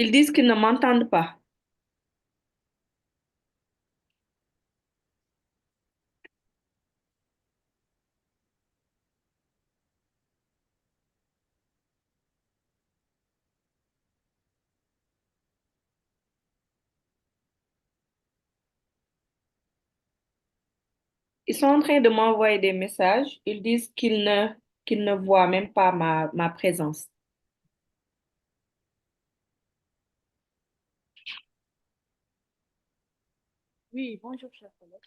Ils disent qu'ils ne m'entendent pas. Ils sont en train de m'envoyer des messages. Ils disent qu'ils ne voient même pas ma présence. Oui, bonjour, chers collègues.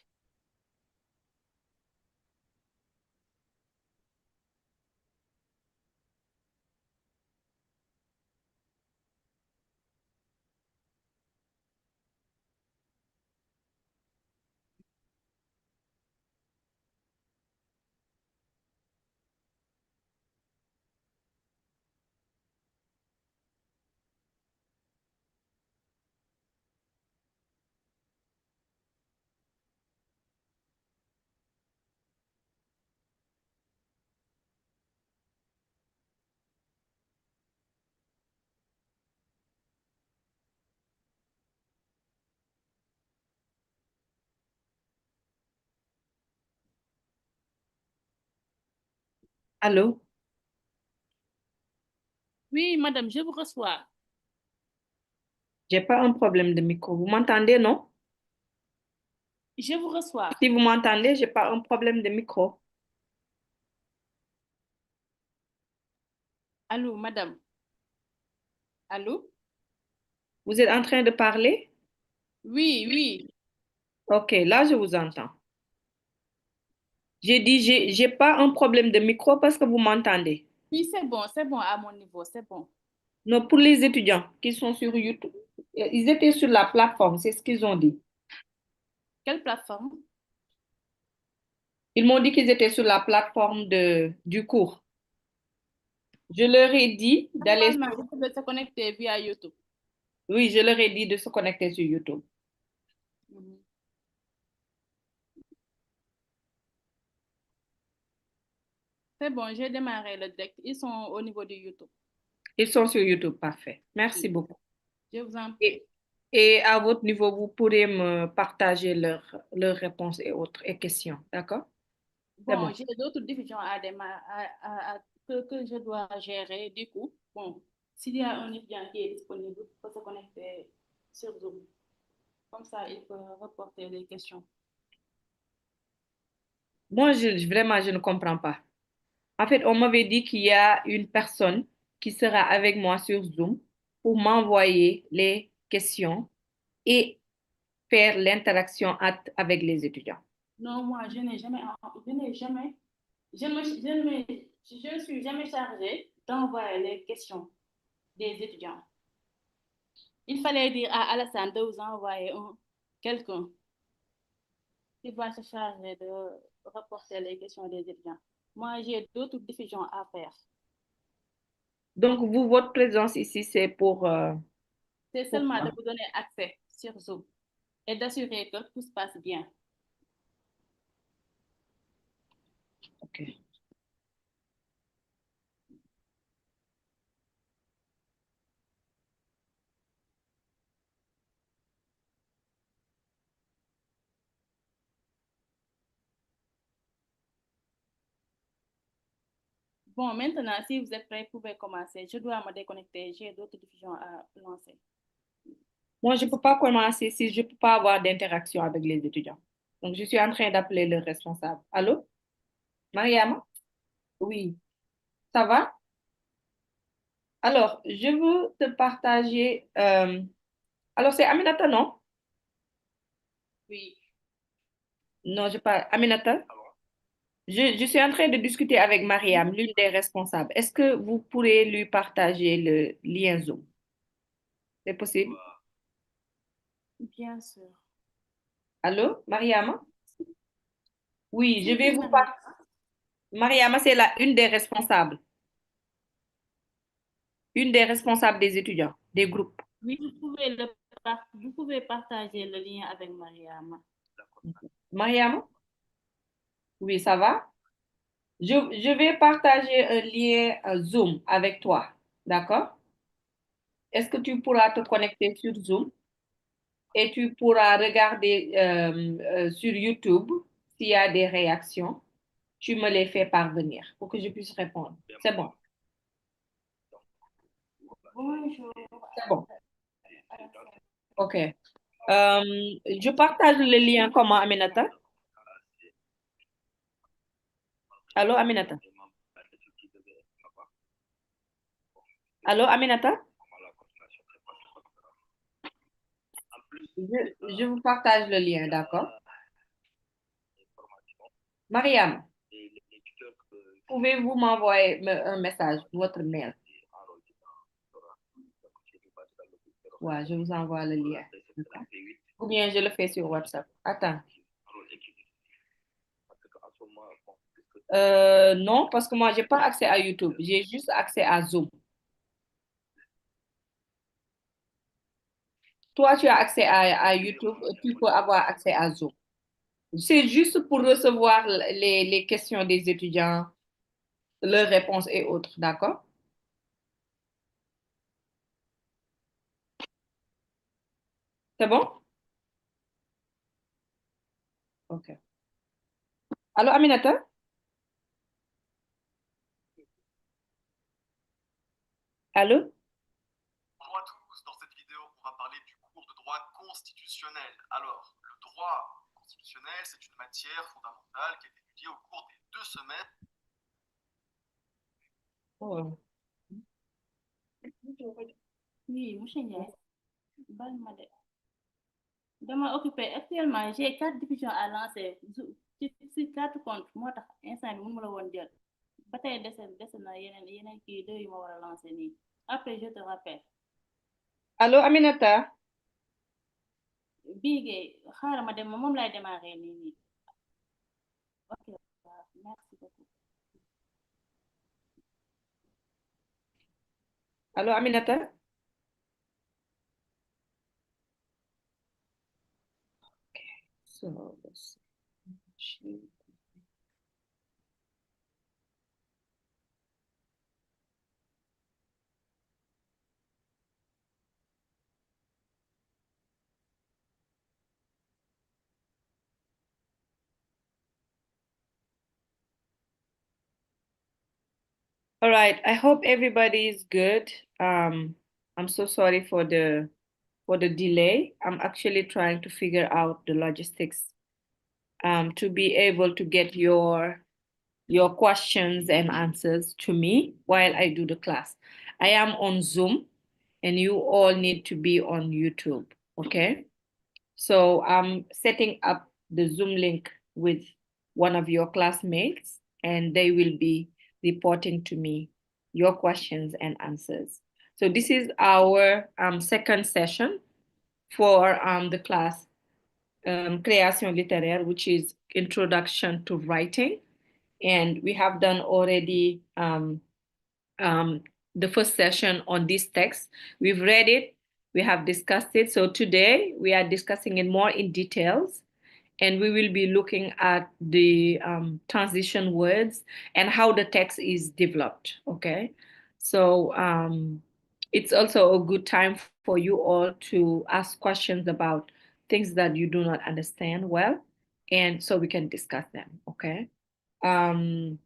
Allô? Oui, madame, je vous reçois. J'ai pas un problème de micro. Vous m'entendez, non? Je vous reçois. Si vous m'entendez, j'ai pas un problème de micro. Allô, madame. Allô? Vous êtes en train de parler? Oui, oui. Ok, là, je vous entends. J'ai dit, j'ai pas un problème de micro parce que vous m'entendez. Oui, c'est bon à mon niveau, c'est bon. Non, pour les étudiants qui sont sur YouTube, ils étaient sur la plateforme, c'est ce qu'ils ont dit. Quelle plateforme? Ils m'ont dit qu'ils étaient sur la plateforme du cours. Je leur ai dit d'aller Normalement, sur... vous pouvez se connecter via YouTube. Oui, je leur ai dit de se connecter sur YouTube. Mhm. C'est bon, j'ai démarré le direct. Ils sont au niveau de YouTube. Ils sont sur YouTube, parfait. Merci Oui, beaucoup. je vous en prie. Et, et à votre niveau, vous pourrez me partager leurs réponses et autres et questions, d'accord? C'est Bon, bon. j'ai d'autres diffusions que je dois gérer. Du coup, bon, s'il y a un étudiant qui est disponible, il peut se connecter sur Zoom. Comme ça, il peut reporter les questions. Moi, vraiment, je ne comprends pas. En fait, on m'avait dit qu'il y a une personne qui sera avec moi sur Zoom pour m'envoyer les questions et faire l'interaction avec les étudiants. Non, moi, je n'ai jamais, je ne suis jamais chargée d'envoyer les questions des étudiants. Il fallait dire à Alassane de vous envoyer quelqu'un qui va se charger de reporter les questions des étudiants. Moi, j'ai d'autres diffusions à faire. Donc, vous, votre présence ici, c'est C'est pour seulement de quoi? vous donner accès sur Zoom et d'assurer que tout se passe bien. OK. Bon, maintenant, si vous êtes prêts, vous pouvez commencer. Je dois me déconnecter. J'ai d'autres diffusions à lancer. Moi, je ne peux pas commencer si je ne peux pas avoir d'interaction avec les étudiants. Donc, je suis en train d'appeler le responsable. Allô? Mariama? Oui. Ça va? Alors, je veux te partager. Alors, c'est Aminata, non? Oui. Non, je parle. Aminata? Je suis en train de discuter avec Mariam, l'une des responsables. Est-ce que vous pourrez lui partager le lien Zoom? C'est possible? Bien sûr. Allô, Mariama? Oui, je C'est vais qui, vous Maria? partager. Mariama, c'est une des responsables. Une des responsables des étudiants, des groupes. Oui, vous pouvez partager le lien avec Mariama. Mariama? Oui, ça va? Je vais partager un lien Zoom avec toi. D'accord? est-ce que tu pourras te connecter sur Zoom et tu pourras regarder sur YouTube s'il y a des réactions. Tu me les fais parvenir pour que je puisse répondre. C'est bon. Bonjour. C'est bon. OK. Je partage le lien comment, Aminata? Allô, Aminata? Allô, Aminata? Je vous partage le lien, d'accord? Mariam, pouvez-vous m'envoyer un message, votre mail? Ouais, je vous envoie le lien. D'accord? Ou bien je le fais sur WhatsApp. Attends. Non, parce que moi, j'ai pas accès à YouTube. J'ai juste accès à Zoom. Toi, tu as accès à YouTube, tu peux avoir accès à Zoom. C'est juste pour recevoir les questions des étudiants, leurs réponses et autres, d'accord? C'est bon? OK. Allô, Aminata? Allô? Bonjour à tous, dans cette vidéo, on va parler du cours de droit constitutionnel. Alors, le droit constitutionnel, c'est une matière fondamentale qui est étudiée au cours des 2 semaines. Oh. Oui, monsieur Ndiaye. Bal ma de. Dama occupé actuellement, j'ai 4 diffusions à lancer ci 4 comptes moo tax instant bi mënu ma la woon jël ba tey dese na yeneen kii 2 yu ma war a lancer nii après je te rappelle. Allô, Aminata? Bii Guèye xaaral ma dem moom laay démarrer nii. Ok, waaw, merci beaucoup. Allô, Aminata? Okay, so let's see. All right, I hope everybody is good. I'm so sorry for the delay. I'm actually trying to figure out the logistics to be able to get your questions and answers to me while I do the class. I am on Zoom and you all need to be on YouTube, okay? So I'm setting up the Zoom link with one of your classmates, and they will be reporting to me your questions and answers. So this is our second session for the class Création Littéraire, which is Introduction to Writing. And we have done already um, the first session on this text. We've read it, we have discussed it. So today we are discussing it more in details, and we will be looking at the transition words and how the text is developed, okay? So it's also a good time for you all to ask questions about things that you do not understand well, and so we can discuss them, okay? Um,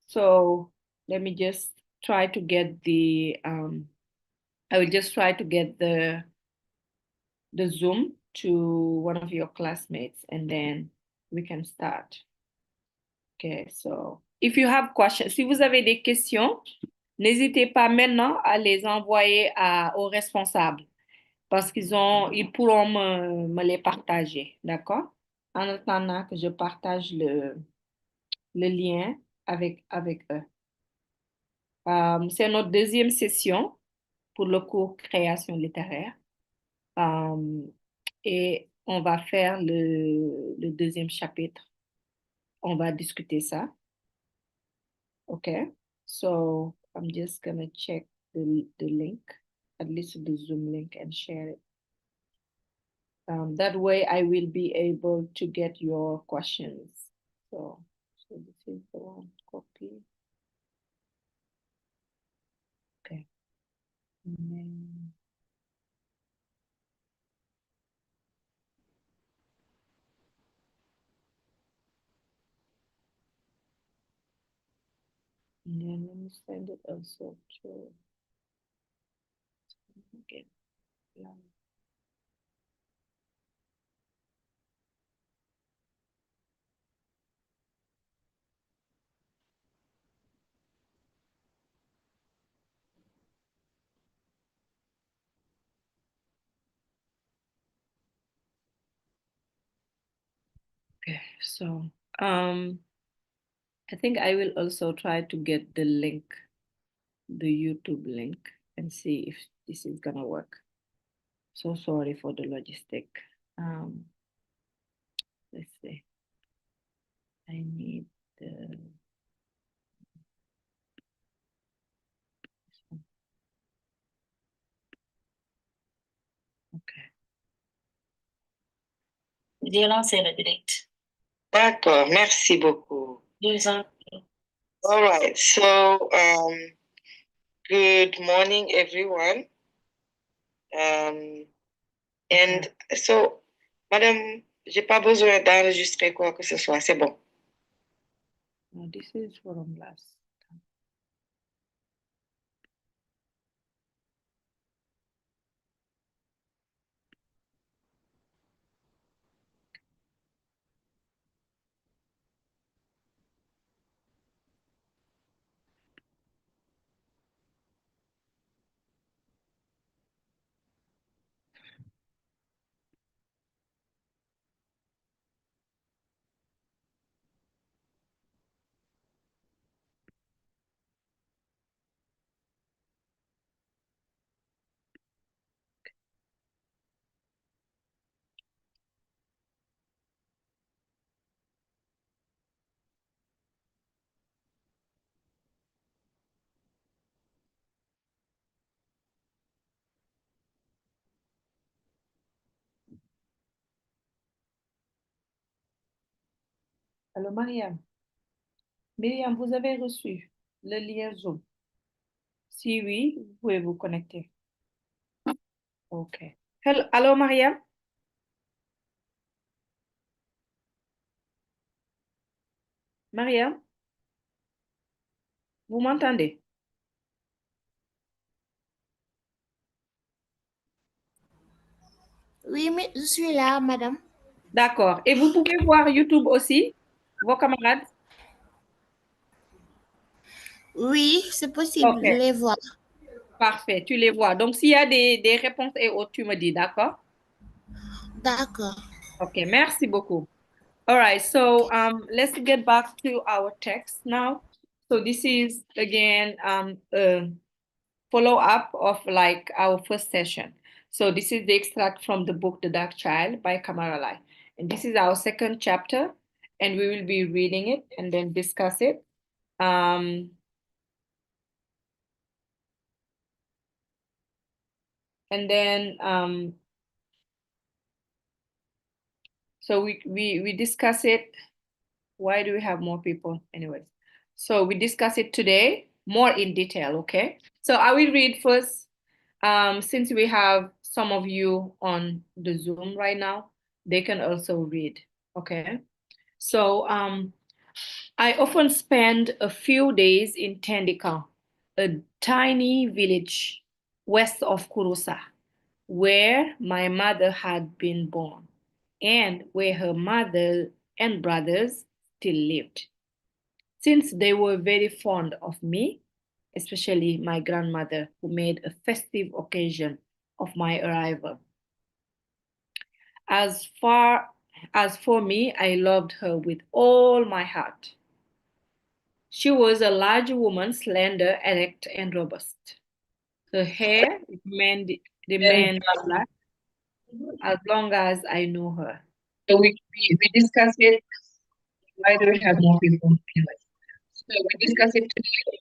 so let me just try to get I will just try to get the Zoom to one of your classmates and then we can start. Okay, so if you have questions, si vous avez des questions, n'hésitez pas maintenant à les envoyer aux responsables parce ils pourront me les partager, d'accord? En attendant que je partage le lien avec eux. C'est notre deuxième session pour le cours création littéraire. Et on va faire le deuxième chapitre. On va discuter ça. Okay. So I'm just gonna check the link, at least the Zoom link, and share it. That way I will be able to get your questions. So this is the one, copy. Okay. And then let me send it also to again. Okay, so I think I will also try to get the link, the YouTube link, and see if this is gonna work. So sorry for the logistic. Let's see. I need the okay. J'ai lancé le direct. D'accord, merci beaucoup. All right, so good morning, everyone. And so, Madame, j'ai pas besoin d'enregistrer quoi que ce soit, c'est bon. No, this is from last time. Allô, Mariam. Myriam, vous avez reçu le lien Zoom? Si oui, vous pouvez vous connecter. OK. Hello, allô, Mariam? Mariam, vous m'entendez? Oui, mais je suis là, madame. D'accord. Et vous pouvez voir YouTube aussi, vos camarades? Oui, c'est possible OK, de les voir. parfait. Tu les vois. Donc, s'il y a des réponses et autres, tu me dis, d'accord? D'accord. OK, merci beaucoup. All right, so let's get back to our text now. So this is again a follow-up of like our first session. So this is the extract from the book The Dark Child by Kamara Lai. And this is our second chapter, and we will be reading it and then discuss it. And then so we discuss it. Why do we have more people? Anyways, so we discuss it today more in detail, okay? So I will read first, since we have some of you on the Zoom right now, they can also read, okay? So I often spend a few days in Tendika, a tiny village west of Kurusa, where my mother had been born and where her mother and brothers still lived. Since they were very fond of me, especially my grandmother, who made a festive occasion of my arrival. As far as for me, I loved her with all my heart. She was a large woman, slender, erect, and robust. Her hair remained black as long as I knew her. So we discussed it. Why do we have more people? So we discuss it today.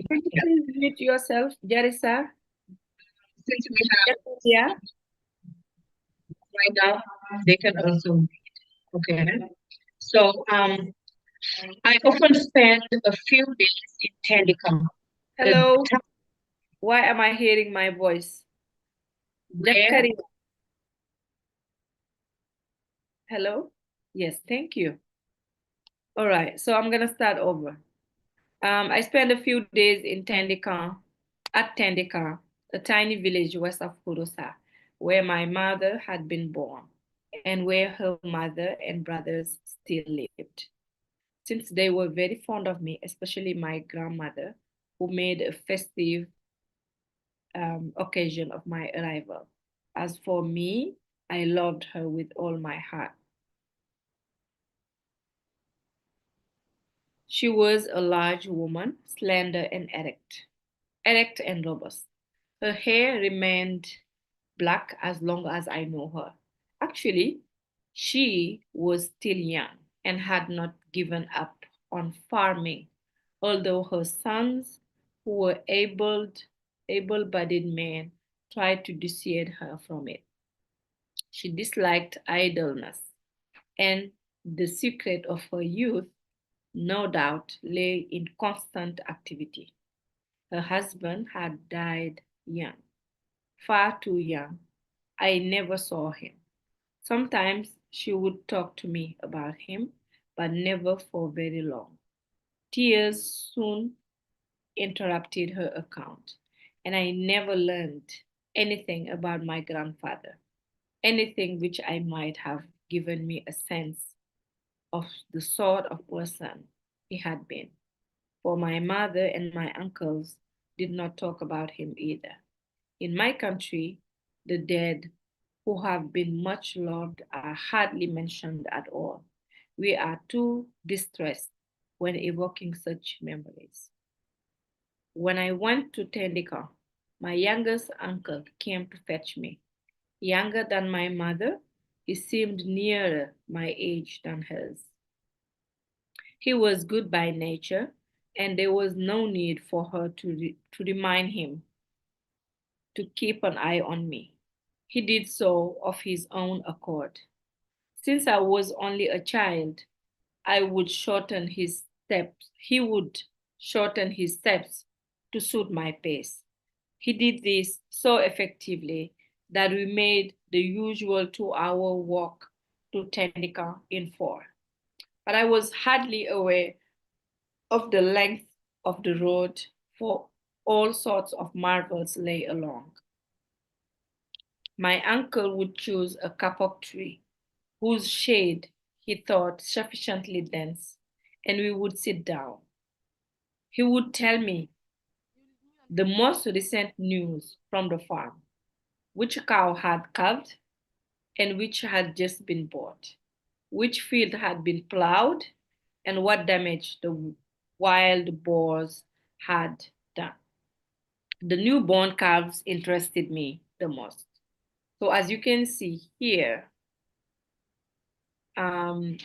Could you please mute yourself, Jarissa? Since we have yeah, right now, they can also read. Okay. So I often spend a few days in Telecom. Hello. Why am I hearing my voice? Jakari. Hello? Yes, thank you. All right, so I'm gonna start over. I spent a few days in at Tendika, a tiny village west of Kurusa, where my mother had been born and where her mother and brothers still lived. Since they were very fond of me, especially my grandmother, who made a festive occasion of my arrival. As for me, I loved her with all my heart. She was a large woman, slender and erect and robust. Her hair remained black as long as I know her. Actually, she was still young and had not given up on farming, although her sons, who were able-bodied men, tried to dissuade her from it. She disliked idleness, and the secret of her youth, no doubt, lay in constant activity. Her husband had died young, far too young. I never saw him. Sometimes she would talk to me about him, but never for very long. Tears soon interrupted her account, and I never learned anything about my grandfather, anything which I might have given me a sense of the sort of person he had been. For my mother and my uncles did not talk about him either. In my country, the dead who have been much loved are hardly mentioned at all. We are too distressed when evoking such memories. When I went to Tendika, my youngest uncle came to fetch me. Younger than my mother, he seemed nearer my age than hers. He was good by nature, and there was no need for her to remind him to keep an eye on me. He did so of his own accord. Since I was only a child, I would shorten his steps. He would shorten his steps to suit my pace. He did this so effectively that we made the usual 2-hour walk to Tendika in 4. But I was hardly aware of the length of the road, for all sorts of marvels lay along. My uncle would choose a kapok tree, whose shade he thought sufficiently dense, and we would sit down. He would tell me the most recent news from the farm, which cow had calved and which had just been bought, which field had been plowed, and what damage the wild boars had done. The newborn calves interested me the most. So as you can see here, the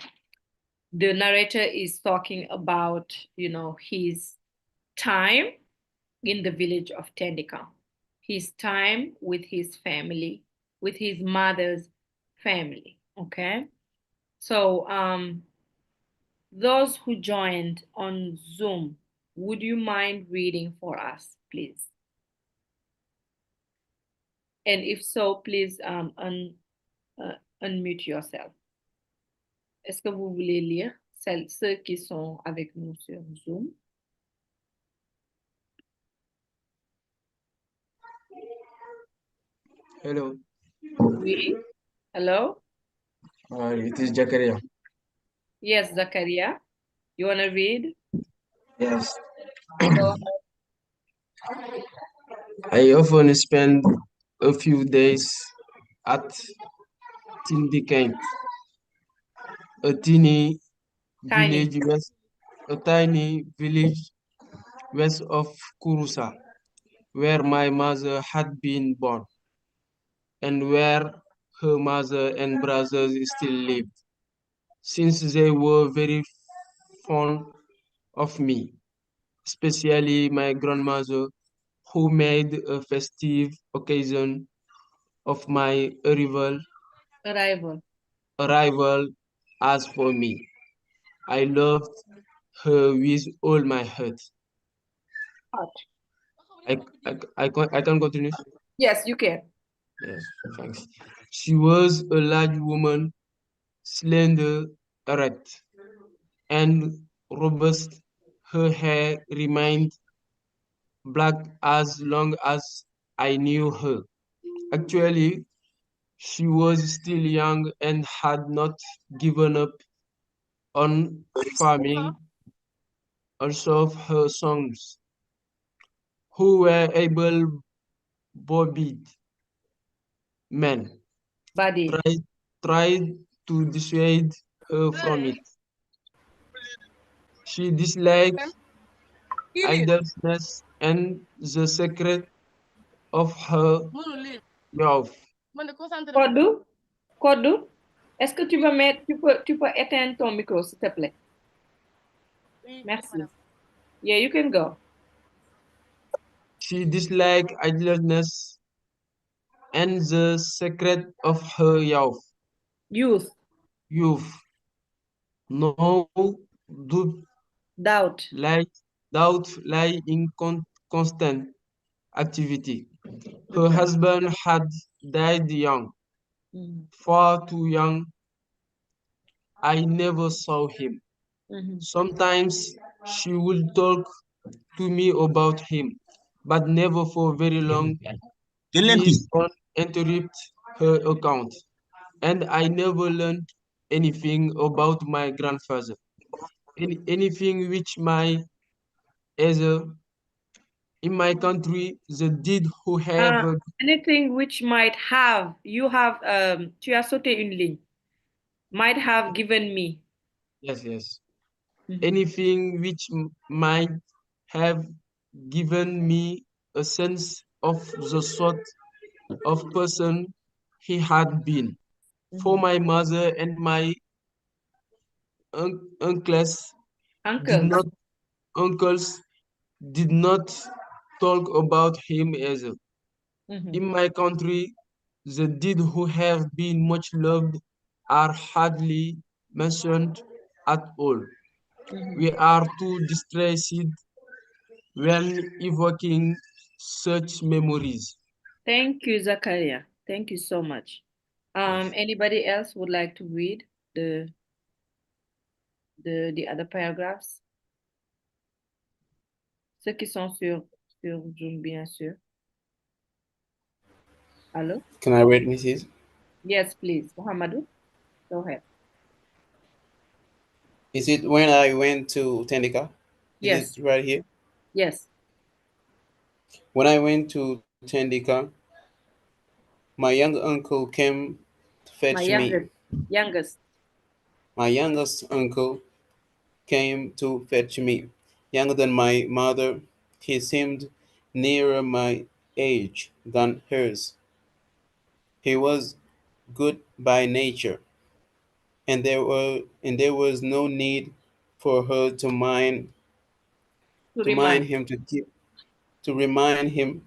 narrator is talking about, his time in the village of Tendika, his time with his family, with his mother's family. Okay. So those who joined on Zoom, would you mind reading for us, please? And if so, please unmute yourself. Est-ce que vous voulez lire ceux qui sont avec nous sur Zoom? Hello. Oui. Hello? It is Jakaria. Yes, Zakaria. You want to read? Yes. Go I often spend a few days at Tindikent, a Tiny. tiny village west of Kurusa, where my mother had been born, and where her mother and brothers still lived, since they were very fond of me, especially my grandmother, who made a festive occasion of my Arrival. arrival. As for me, I loved her with all my heart. Heart. I can continue. Yes, you can. Yes, thanks. She was a large woman, slender, erect, and robust. her hair remained black as long as I knew her. Actually, she was still young and had not given up on farming. Also, of her sons, who were able-bodied men, Body. tried to dissuade her from it. She disliked idleness and the secret of her youth. Kodou, Kodou, est-ce que tu peux mettre, tu peux éteindre ton micro, s'il te plaît? Merci. Yeah, you can go. She disliked idleness and the secret of her Youth, youth. No doubt doubt. lie in constant activity. Her husband had died young, Mhm. far too young. I never saw him. Mhm. Sometimes she would talk to me about him, but never for very long. Please don't interrupt her account. And I never learned anything about my grandfather. Anything which my either in my country the deed who have Anything which might have, you have, tu as sauté une ligne, might have given me. yes. Mhm. Anything which might have given me a sense of the sort of person he had been. For my mother and my uncles did Uncles. not uncles did not talk about him either. Mhm. In my country, the dead who have been much loved are hardly mentioned at all. Mhm. We are too distressed when evoking such memories. Thank you, Zakaria. Thank you so much. Yes. Anybody else would like to read the other paragraphs? Ceux qui sont sur Zoom, bien sûr. Hello? Can I read, Mrs.? Yes, please. Muhammadu, go ahead. Is it when I went to Tendika? Yes. Is it right here? Yes. When I went to Tendika, my young uncle came to My fetch me. youngest. My youngest uncle came to fetch me. Younger than my mother, he seemed nearer my age than hers. He was good by nature, and there was no need for her To to mind remind. him to remind him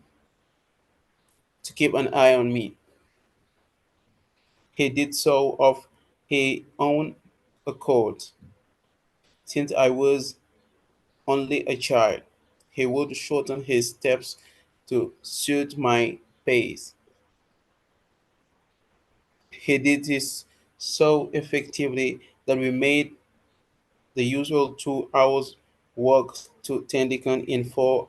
to keep an eye on me. He did so of his own accord. Since I was only a child, he would shorten his steps to suit my pace. He did this so effectively that we made the usual 2 hours walk to Tendican in 4,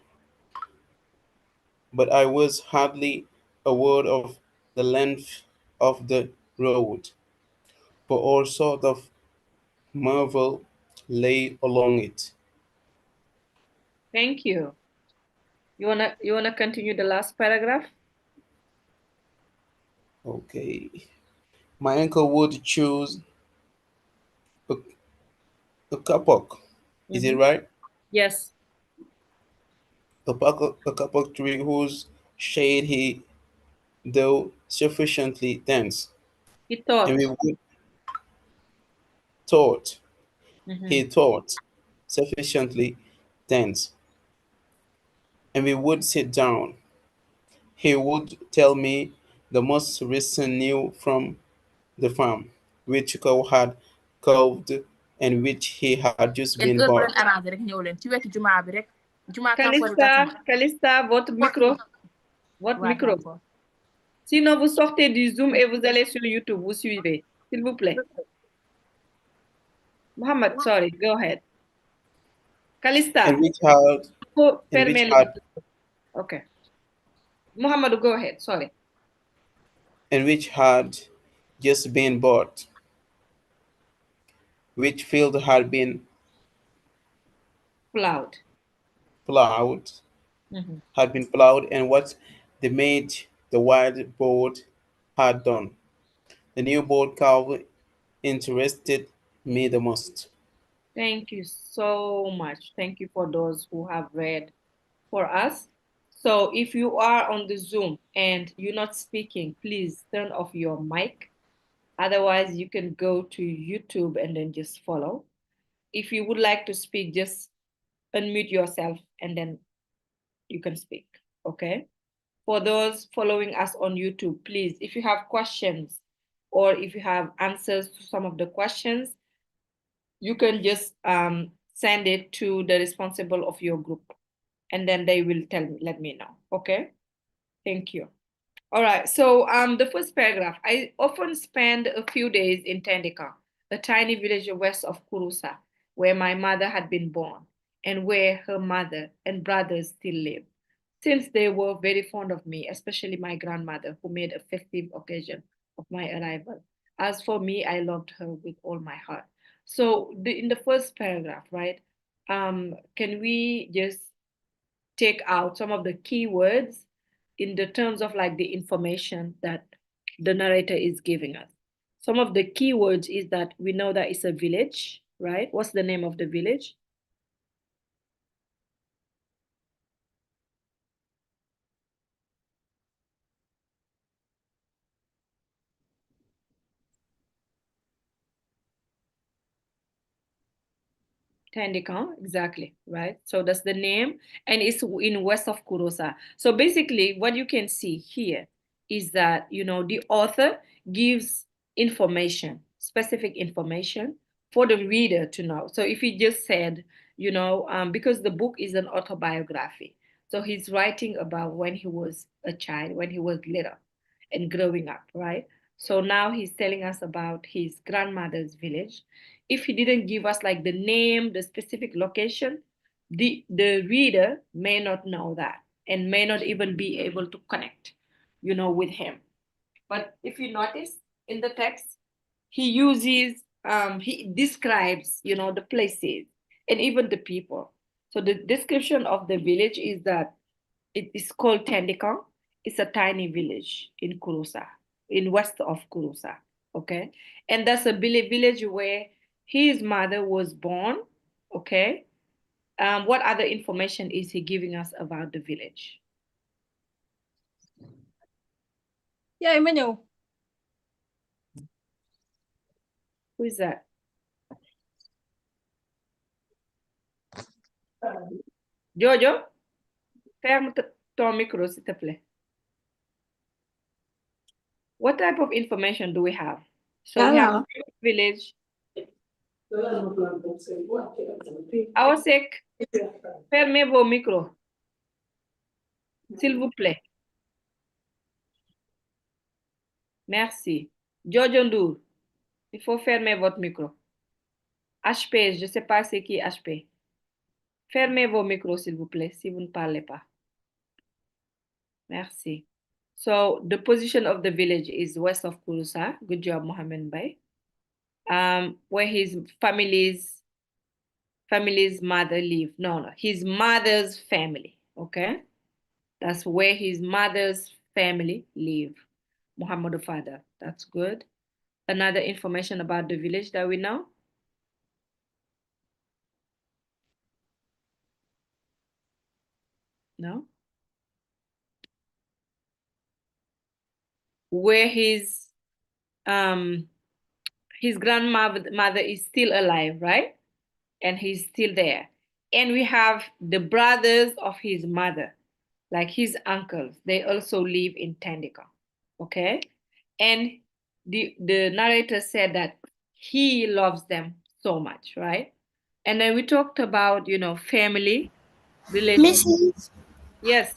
but I was hardly aware of the length of the road, for all sort of marvel lay along it. Thank you. You wanna continue the last paragraph? Okay. My uncle would choose a, a kapok. Is it right? Yes. A kapok tree whose shade he though sufficiently dense. He And thought. we would thought he Mhm. thought sufficiently dense. And we would sit down. He would tell me the most recent news from the farm, which cow had calved and which he had just been bought. Calista, votre micro. Votre micro. Sinon, vous sortez du Zoom et vous allez sur YouTube. Vous suivez. S'il vous plaît. S'il vous plaît. Mohammed, sorry, go ahead. Calista, and which had faut and which fermer had le... Okay. Muhammadu, go ahead. Sorry. and which had just been bought, which field had been Plowed. plowed, and what the mate, the wild board, had done. The new board cover interested me the most. Thank you so much. Thank you for those who have read for us. So if you are on the Zoom and you're not speaking, please turn off your mic. Otherwise, you can go to YouTube and then just follow. If you would like to speak, just unmute yourself and then you can speak. Okay? For those following us on YouTube, please, if you have questions or if you have answers to some of the questions, you can just send it to the responsible of your group and then they will let me know. Okay? Thank you. All right, so the first paragraph. I often spend a few days in Tendika, a tiny village west of Kurusa, where my mother had been born and where her mother and brothers still live. Since they were very fond of me, especially my grandmother, who made a festive occasion of my arrival. As for me, I loved her with all my heart. So in the first paragraph, right? Can we just take out some of the keywords in the terms of like the information that the narrator is giving us? Some of the keywords is that we know that it's a village, right? What's the name of the village? Tandikon, exactly, right? So that's the name, and it's in west of Kurosa. So basically, what you can see here is that, you know, the author gives information, specific information for the reader to know. So if he just said, you know, because the book is an autobiography, so he's writing about when he was a child, when he was little and growing up, right? So now he's telling us about his grandmother's village. If he didn't give us like the name, the specific location, the reader may not know that and may not even be able to connect, you know, with him. But if you notice in the text, he uses, he describes, you know, the places and even the people. So the description of the village is that it is called Tendikong. It's a tiny village in Kurusa, in west of Kurusa. Okay, and that's a village where his mother was born. Okay, what other information is he giving us about the village? Yeah, I know. Who is that? Jojo, ferme ton micro, s'il te plaît. What type of information do we have? So we have village. Awasek, fermez vos micros, s'il vous plaît. Merci. Jojo Ndour, il faut fermer votre micro. HP, je ne sais pas c'est qui HP. Fermez vos micros, s'il vous plaît, si vous ne parlez pas. Merci. So the position of the village is west of Kurusa. Good job, Mohammed Bay. Where his family's mother lived. No, his mother's family. Okay, that's where his mother's family live. Muhammad father. That's good. Another information about the village that we know. No. Where his grandmother is still alive, right? And he's still there. And we have the brothers of his mother, like his uncles. They also live in Tandika. Okay? And the narrator said that he loves them so much, right? And then we talked about, you know, family, relationship. Mrs. Yes.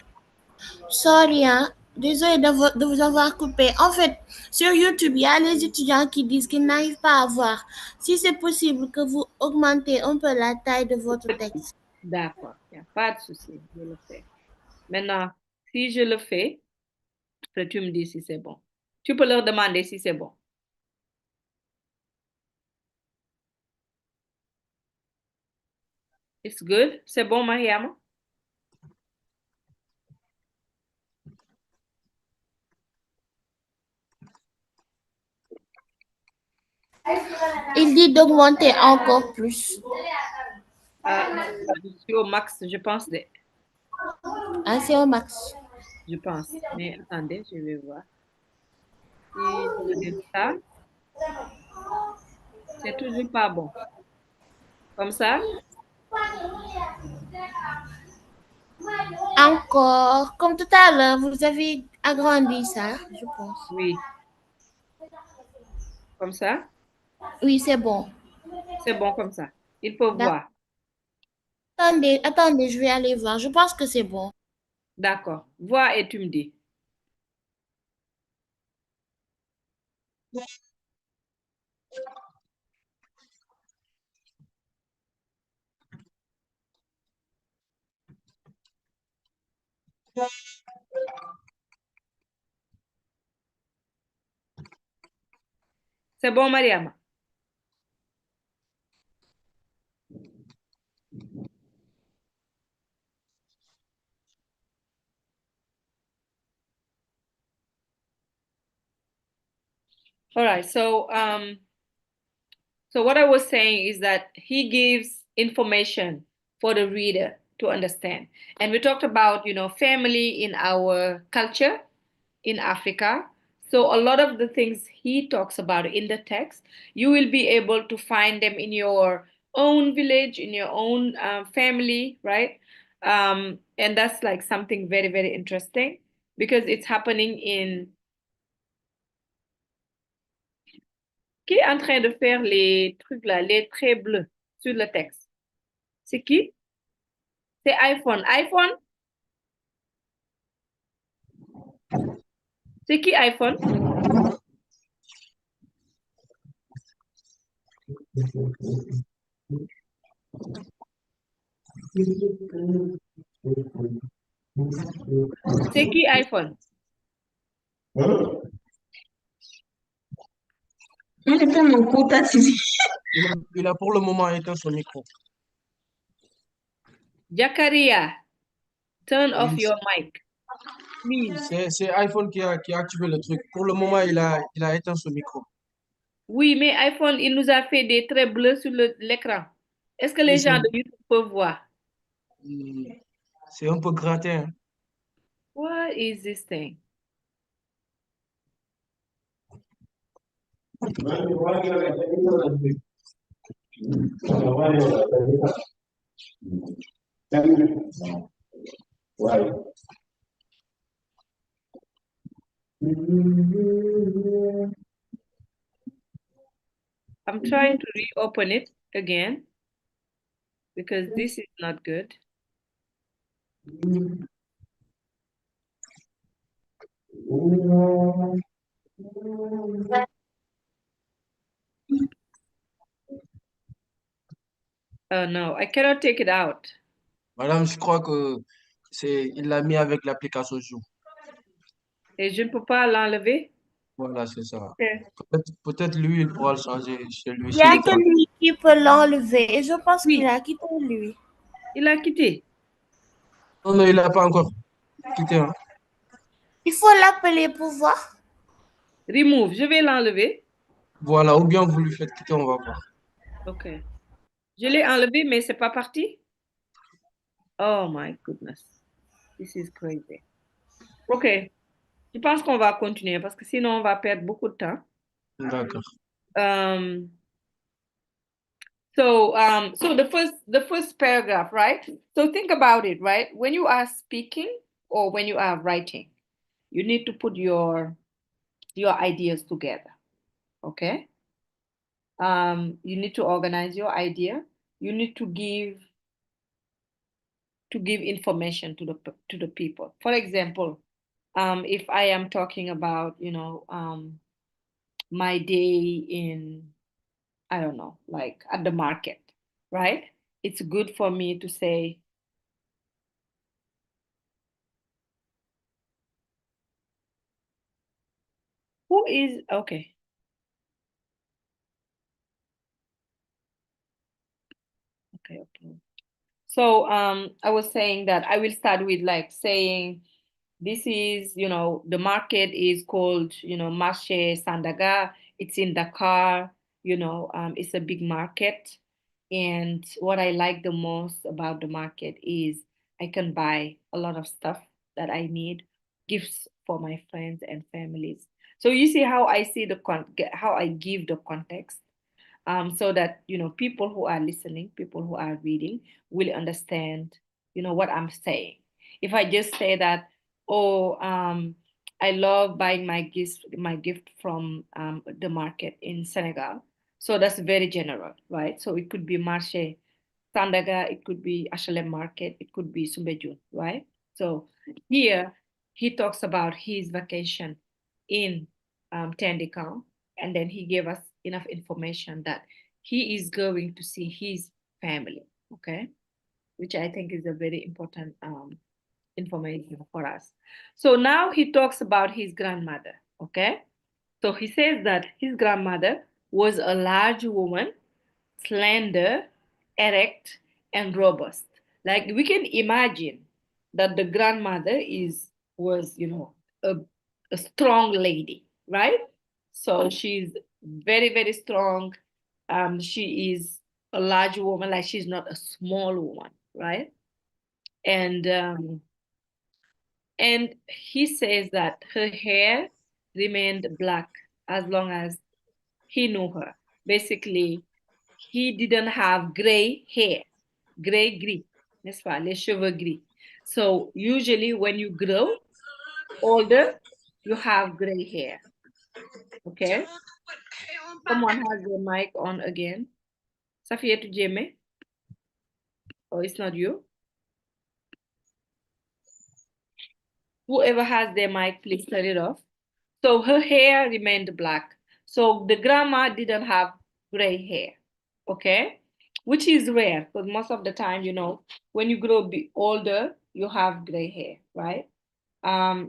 Sorry, hein. Désolée de vous avoir coupé. En fait, sur YouTube, il y a les étudiants qui disent qu'ils n'arrivent pas à voir. Si c'est possible que vous augmentez un peu la taille de votre texte. D'accord, il n'y a pas de souci, je le fais. Maintenant, si je le fais, après tu me dis si c'est bon. Tu peux leur demander si c'est bon. It's good? C'est bon, Mariama? Il dit d'augmenter encore plus. Je suis au max, je pense. Ah, c'est au max. Je pense. Mais attendez, je vais voir. Si je redonne ça, c'est toujours pas bon. Comme ça? Encore, comme tout à l'heure, vous avez agrandi ça, je pense. Oui. Comme ça? Oui, c'est bon. C'est bon comme ça. Il faut voir. Attendez, je vais aller voir. Je pense que c'est bon. D'accord. Vois et tu me dis. C'est bon, Mariama? All right. So what I was saying is that he gives information for the reader to understand. And we talked about, family in our culture in Africa. So a lot of the things he talks about in the text, you will be able to find them in your own village, in your own family, right? And that's like something very, very interesting because it's happening in. Qui est en train de faire les trucs là, les traits bleus sur le texte? C'est qui? C'est iPhone. iPhone? C'est qui iPhone? C'est qui iPhone? Il a pour le moment éteint son micro. Jakaria, turn off Oui, your mic. Please. c'est iPhone qui a activé le truc. Pour le moment, il a éteint son micro. Oui, mais iPhone, il nous a fait des traits bleus sur l'écran. Est-ce que les gens de YouTube peuvent voir? C'est un peu gratté. Hein. What is this thing? I'm trying to reopen it again because this is not good. Oh no, I cannot take it out. Madame, je crois que il l'a mis avec l'application Zoom. Et je ne peux pas l'enlever? Voilà, c'est ça. Okay. Peut-être lui, il pourra le changer chez lui. Il y a que lui qui peut l'enlever et je pense qu'il a quitté lui. Il a quitté? Non, il n'a pas encore quitté. Hein. Il faut l'appeler pour voir. Remove, je vais l'enlever. Voilà, ou bien vous lui faites quitter, on va voir. Ok. Je l'ai enlevé, mais c'est pas parti. Oh my goodness. This is crazy. Ok. Je pense qu'on va continuer parce que sinon on va perdre beaucoup de temps. D'accord. So the first paragraph, right? So think about it, right? When you are speaking or when you are writing, you need to put your ideas together. Okay? You need to organize your idea. You need to give information to the people. For example, if I am talking about my day in, I don't know, like at the market, right? it's good for me to say, who is, okay. Okay. So I was saying that I will start with like saying this is, the market is called, Marché Sandaga. It's in Dakar, it's a big market. And what I like the most about the market is I can buy a lot of stuff that I need, gifts for my friends and families. So you see how I see how I give the context, so that people who are listening, people who are reading will understand what I'm saying. If I just say that, oh, I love buying my gift from the market in Senegal, so that's very general, right? So it could be Marché Sandaga, it could be HLM Market, it could be Soumbédioune, right? So here he talks about his vacation in Tendicon, and then he gave us enough information that he is going to see his family, okay? Which I think is a very important information for us. So now he talks about his grandmother, okay? So he says that his grandmother was a large woman, slender, erect, and robust. Like we can imagine that the grandmother was, a, a strong lady, right? So she's very, very strong. She is a large woman, like she's not a small woman, right? And and he says that her hair remained black as long as he knew her. Basically, he didn't have gray hair, gris, n'est-ce pas? Les cheveux gris. So usually when you grow older, you have gray hair. Okay? Someone has their mic on again. Safietou Jeme? Oh, it's not you? Whoever has their mic, please turn it off. So her hair remained black. So the grandma didn't have gray hair. Okay? Which is rare because most of the time, when you grow older, you have gray hair, right?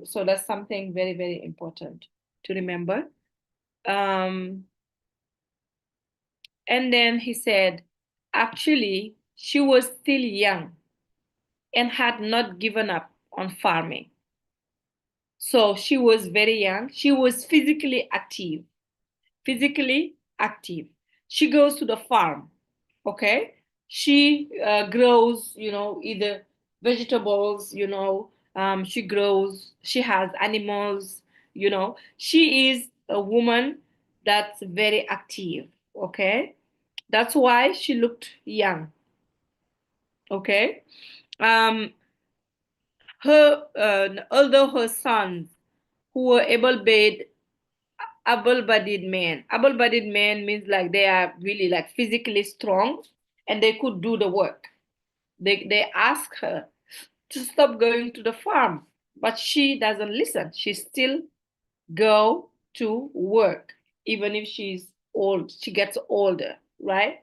So that's something very, very important to remember. And then he said, actually, she was still young and had not given up on farming. So she was very young. She was physically active. She goes to the farm, okay? She grows, either vegetables, she has animals, She is a woman that's very active, okay? That's why she looked young, okay? Um, although her sons, who were able-bodied men. Able-bodied men means like they are really like physically strong and they could do the work. They ask her to stop going to the farm, but she doesn't listen. She still go to work, even if she's old, she gets older, right?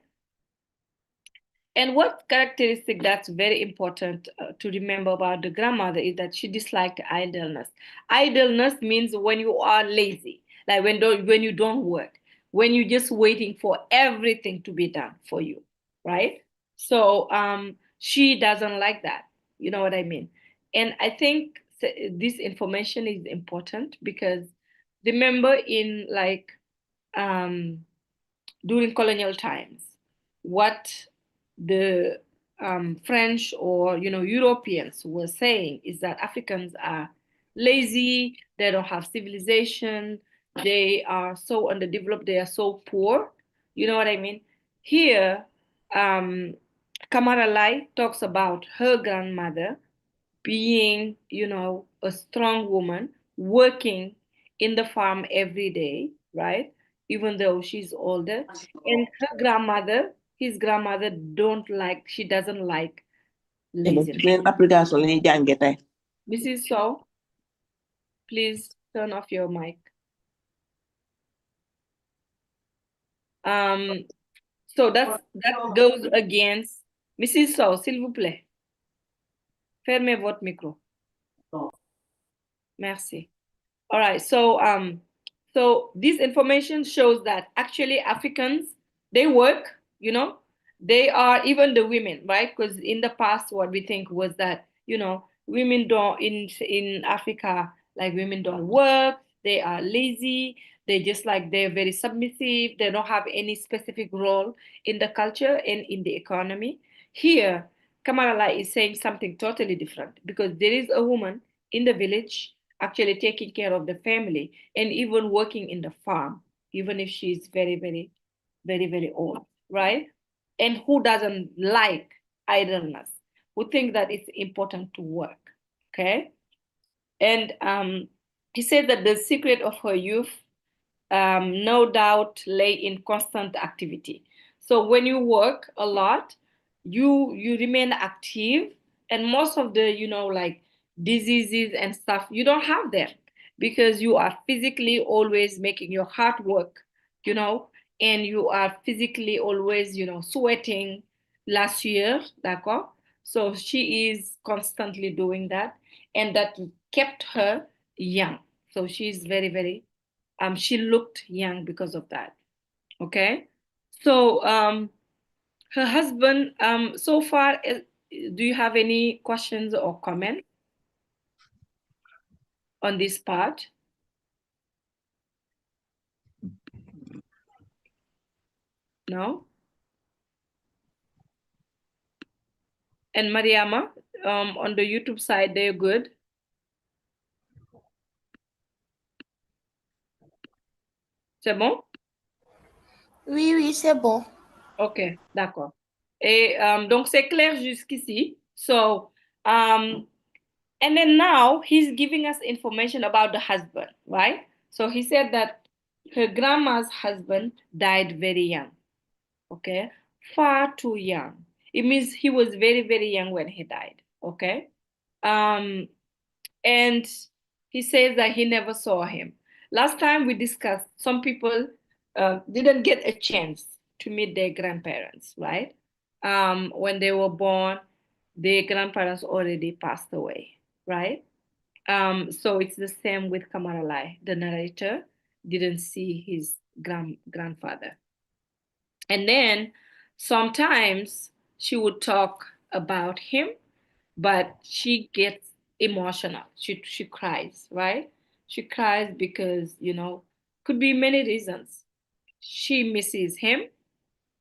And what characteristic that's very important to remember about the grandmother is that she disliked idleness. Idleness means when you are lazy, like when you don't work, when you're just waiting for everything to be done for you, right? So she doesn't like that. You know what I mean? And I think this information is important because remember in like during colonial times, what the French or Europeans were saying is that Africans are lazy, they don't have civilization, they are so underdeveloped, they are so poor. You know what I mean? Here, Kamara Lai talks about her grandmother being, a strong woman, working in the farm every day, right? Even though she's older. And his grandmother she doesn't like laziness. Mrs. So, please turn off your mic. So that goes against Mrs. Sow, s'il vous plaît. Fermez votre micro. Merci. All right, so this information shows that actually Africans, they work, you know, they are even the women, right? Because in the past, what we think was that, you know, women don't in Africa, like women don't work, they are lazy, they just like they're very submissive, they don't have any specific role in the culture and in the economy. Here, Kamarala is saying something totally different because there is a woman in the village actually taking care of the family and even working in the farm, even if she's very, very, very, very old, right? And who doesn't like idleness, who think that it's important to work, okay? And he said that the secret of her youth no doubt lay in constant activity. So when you work a lot, you remain active, and most of the like diseases and stuff you don't have there because you are physically always making your hard work, you know, and you are physically always sweating last year, d'accord? So she is constantly doing that, and that kept her young. So she's very, very she looked young because of that. Okay. So her husband, so far, do you have any questions or comments on this part? No? And Mariama, on the YouTube side, they're good. C'est bon? Oui, oui, c'est bon. Ok, d'accord. Et donc, c'est clair jusqu'ici. So, and then now he's giving us information about the husband, right? So he said that her grandma's husband died very young, okay? Far too young. It means he was very, very young when he died, okay? And he says that he never saw him. Last time we discussed, some people didn't get a chance to meet their grandparents, right? When they were born, their grandparents already passed away, right? So it's the same with Kamaralai. The narrator didn't see his grandfather. And then sometimes she would talk about him, but she gets emotional. She cries, right? She cries because, could be many reasons. She misses him.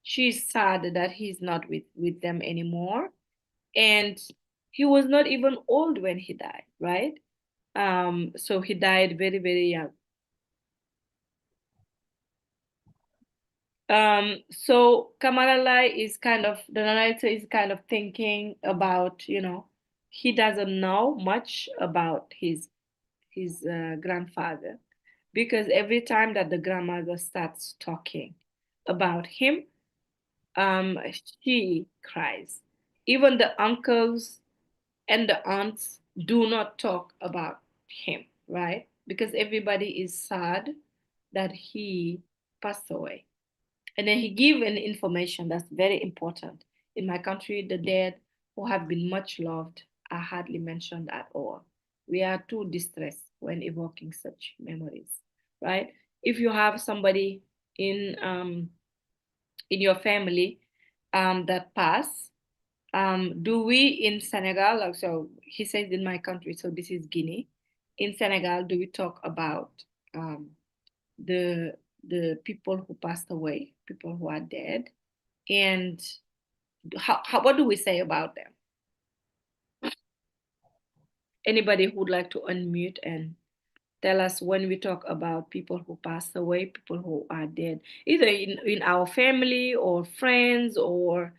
She's sad that he's not with them anymore. And he was not even old when he died, right? So he died very, very young. So Kamaralai is the narrator is kind of thinking about, he doesn't know much about his grandfather because every time that the grandmother starts talking about him, she cries. Even the uncles and the aunts do not talk about him, right? Because everybody is sad that he passed away. And then he gave an information that's very important. In my country, the dead who have been much loved are hardly mentioned at all. We are too distressed when evoking such memories, right? If you have somebody in your family that passed, do we in Senegal, like, so he says in my country, so this is Guinea. In Senegal, do we talk about the people who passed away, people who are dead, and what do we say about them? Anybody who would like to unmute and tell us when we talk about people who passed away, people who are dead, either in our family or friends, or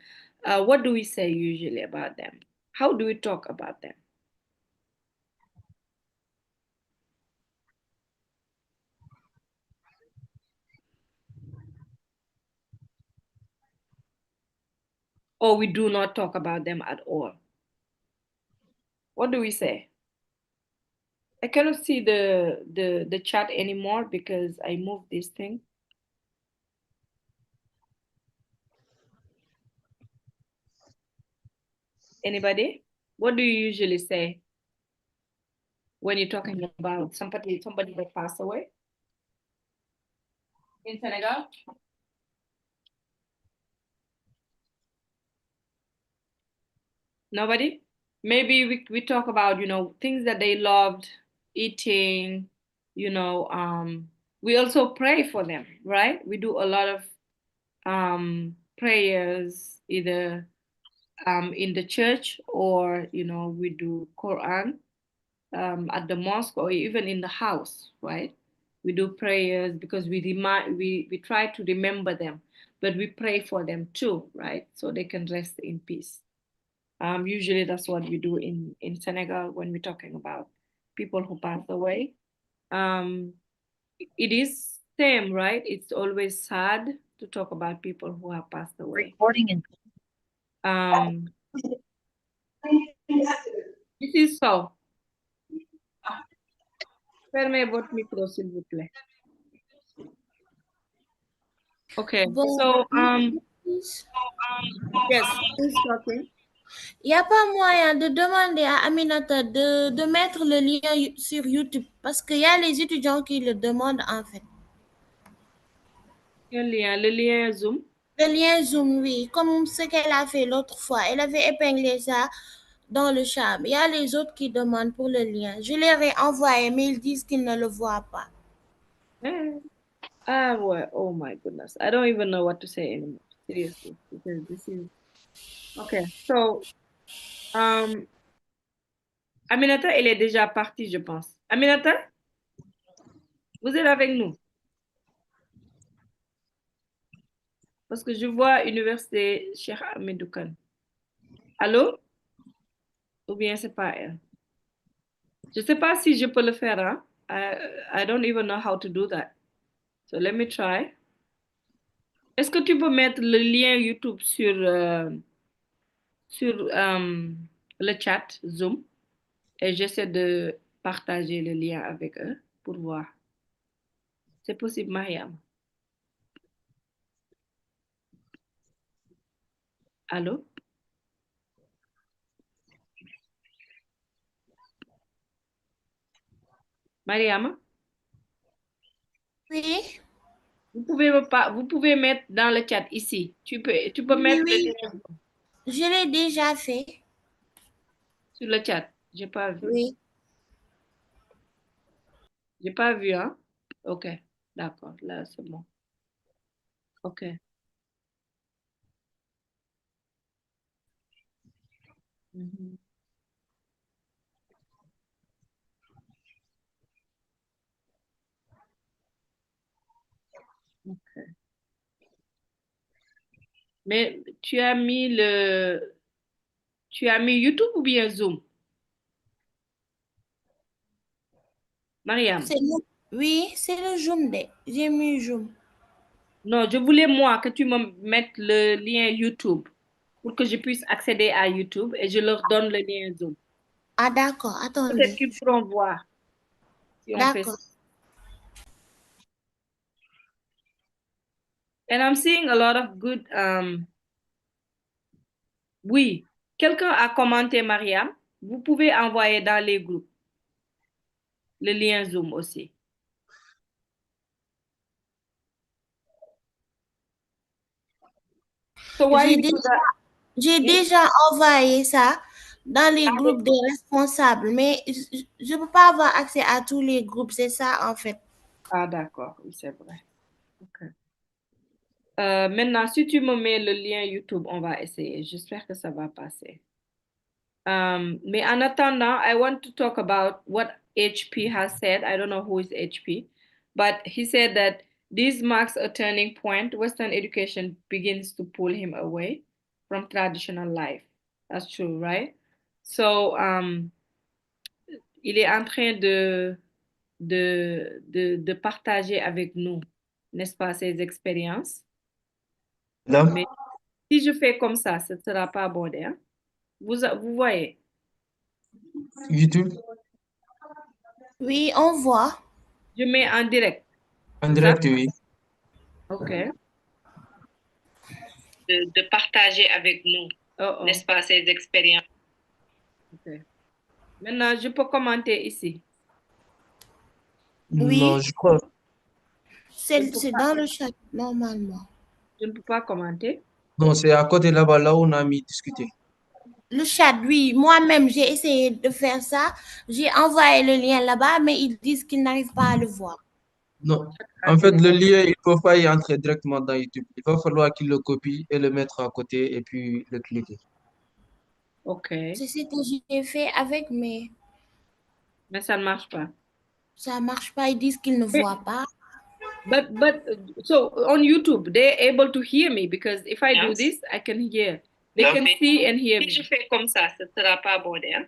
what do we say usually about them? How do we talk about them? Or we do not talk about them at all? What do we say? I cannot see the chat anymore because I moved this thing. Anybody? What do you usually say when you're talking about somebody that passed away in Senegal? Nobody? Maybe we talk about, things that they loved eating, we also pray for them, right? We do a lot of prayers either in the church or, we do Quran at the mosque or even in the house, right? We do prayers because we try to remember them, but we pray for them too, right? So they can rest in peace. Usually that's what we do in Senegal when we're talking about people who pass away. It is same, right? It's always sad to talk about people who have passed away. This is so. Fermez votre micro, s'il vous plaît. Okay, so yes, who's talking? Il n'y a pas moyen de demander à Aminata de mettre le lien sur YouTube parce qu'il y a les étudiants qui le demandent en fait. Quel lien? Le lien Zoom? Le lien Zoom, oui, comme ce qu'elle a fait l'autre fois. Elle avait épinglé ça dans le chat. Il y a les autres qui demandent pour le lien. Je leur ai envoyé, mais ils disent qu'ils ne le voient pas. Ah, ouais. Oh my goodness. I don't even know what to say anymore. Seriously. Because this is okay. So, Aminata, elle est déjà partie, je pense. Aminata, vous êtes avec nous? Parce que je vois Université Cheikh Ahmadou Kane. Allô? Ou bien c'est pas elle? Je sais pas si je peux le faire, hein? I don't even know how to do that. So let me try. Est-ce que tu peux mettre le lien YouTube sur le chat Zoom et j'essaie de partager le lien avec eux pour voir. C'est possible, Mariam? Allô? Mariam? Oui. Vous pouvez mettre dans le chat ici. Tu peux Oui, mettre le oui. lien Je l'ai déjà fait. sur le chat. J'ai pas vu. Oui. J'ai pas vu, hein? Ok, d'accord, là c'est bon. Ok. Mhm. Ok. Mais tu as mis YouTube ou bien Zoom? Mariam? Oui, c'est le Zoom. J'ai mis Zoom. Non, je voulais moi que tu me mettes le lien YouTube pour que je puisse accéder à YouTube et je leur donne le lien Zoom. Ah, d'accord. Peut-être Attendez. qu'ils pourront voir si on fait ça. D'accord. And I'm seeing a lot of good. Oui, quelqu'un a commenté, Mariam. Vous pouvez envoyer dans les groupes le lien Zoom aussi. So while J'ai you do that, J'ai yes? déjà envoyé ça dans les groupes des responsables, mais je ne peux pas avoir accès à tous les groupes, c'est ça en fait. Ah, d'accord, oui, c'est vrai. Ok. Maintenant, si tu me mets le lien YouTube, on va essayer. J'espère que ça va passer. Mais en attendant, I want to talk about what HP has said. I don't know who is HP, but he said that this marks a turning point. Western education begins to pull him away from traditional life. That's true, right? So, il est en train de partager avec nous, n'est-ce pas, ses expériences. Madame, Mais si je fais comme ça, ce ne sera pas abordé, hein? Vous voyez? YouTube, Oui, on voit. Je mets en direct, en c'est ça? direct, oui. OK. De partager avec nous. n'est-ce pas, ces expériences. Ok. Maintenant, je peux commenter ici. Oui. Non, je crois. C'est dans le chat, normalement. Je ne peux pas commenter. Non, c'est à côté là-bas, là où on a mis discuter. Le chat, oui. Moi-même, j'ai essayé de faire ça. J'ai envoyé le lien là-bas, mais ils disent qu'ils n'arrivent pas à le voir. Non. En fait, le lien, il ne faut pas y entrer directement dans YouTube. Il va falloir qu'il le copie et le mettre à côté et puis le cliquer. Ok. C'est ce que j'ai fait avec, mais Mais ça ne marche pas. ça marche pas. Ils disent qu'ils ne voient pas. But so on YouTube, they're able to hear me because if I do Yes. this, I can hear. They can see and hear Si je me. fais comme ça, ce ne sera pas abordé. Hein?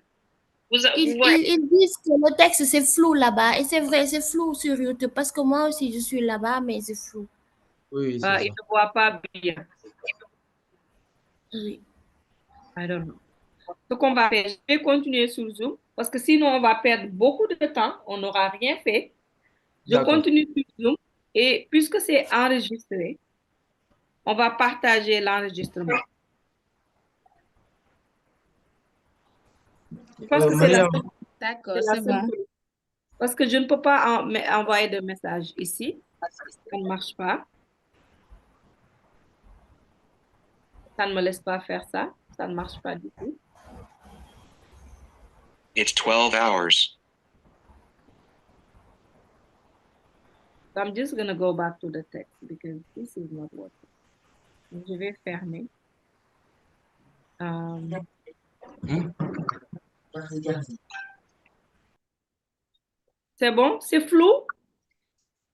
Vous Ils voyez, disent que le texte, c'est flou là-bas. Et c'est vrai, c'est flou sur YouTube. Parce que moi aussi, je suis là-bas, mais c'est flou. Oui, c'est Ils ça. ne voient pas bien. Oui. I don't know. Ce qu'on va faire, je vais continuer sur Zoom parce que sinon on va perdre beaucoup de temps, on n'aura rien fait. Je D'accord. continue sur Zoom et puisque c'est enregistré, on va partager l'enregistrement. Parce que c'est la Mariam, D'accord, c'est la c'est seule bon. chose. Parce que je ne peux pas envoyer de message ici. Ça ne marche pas. Ça ne me laisse pas faire ça. Ça ne marche pas du tout. It's 12 hours. So I'm just going to go back to the text because this is not working. Donc, je vais fermer. C'est bon? C'est flou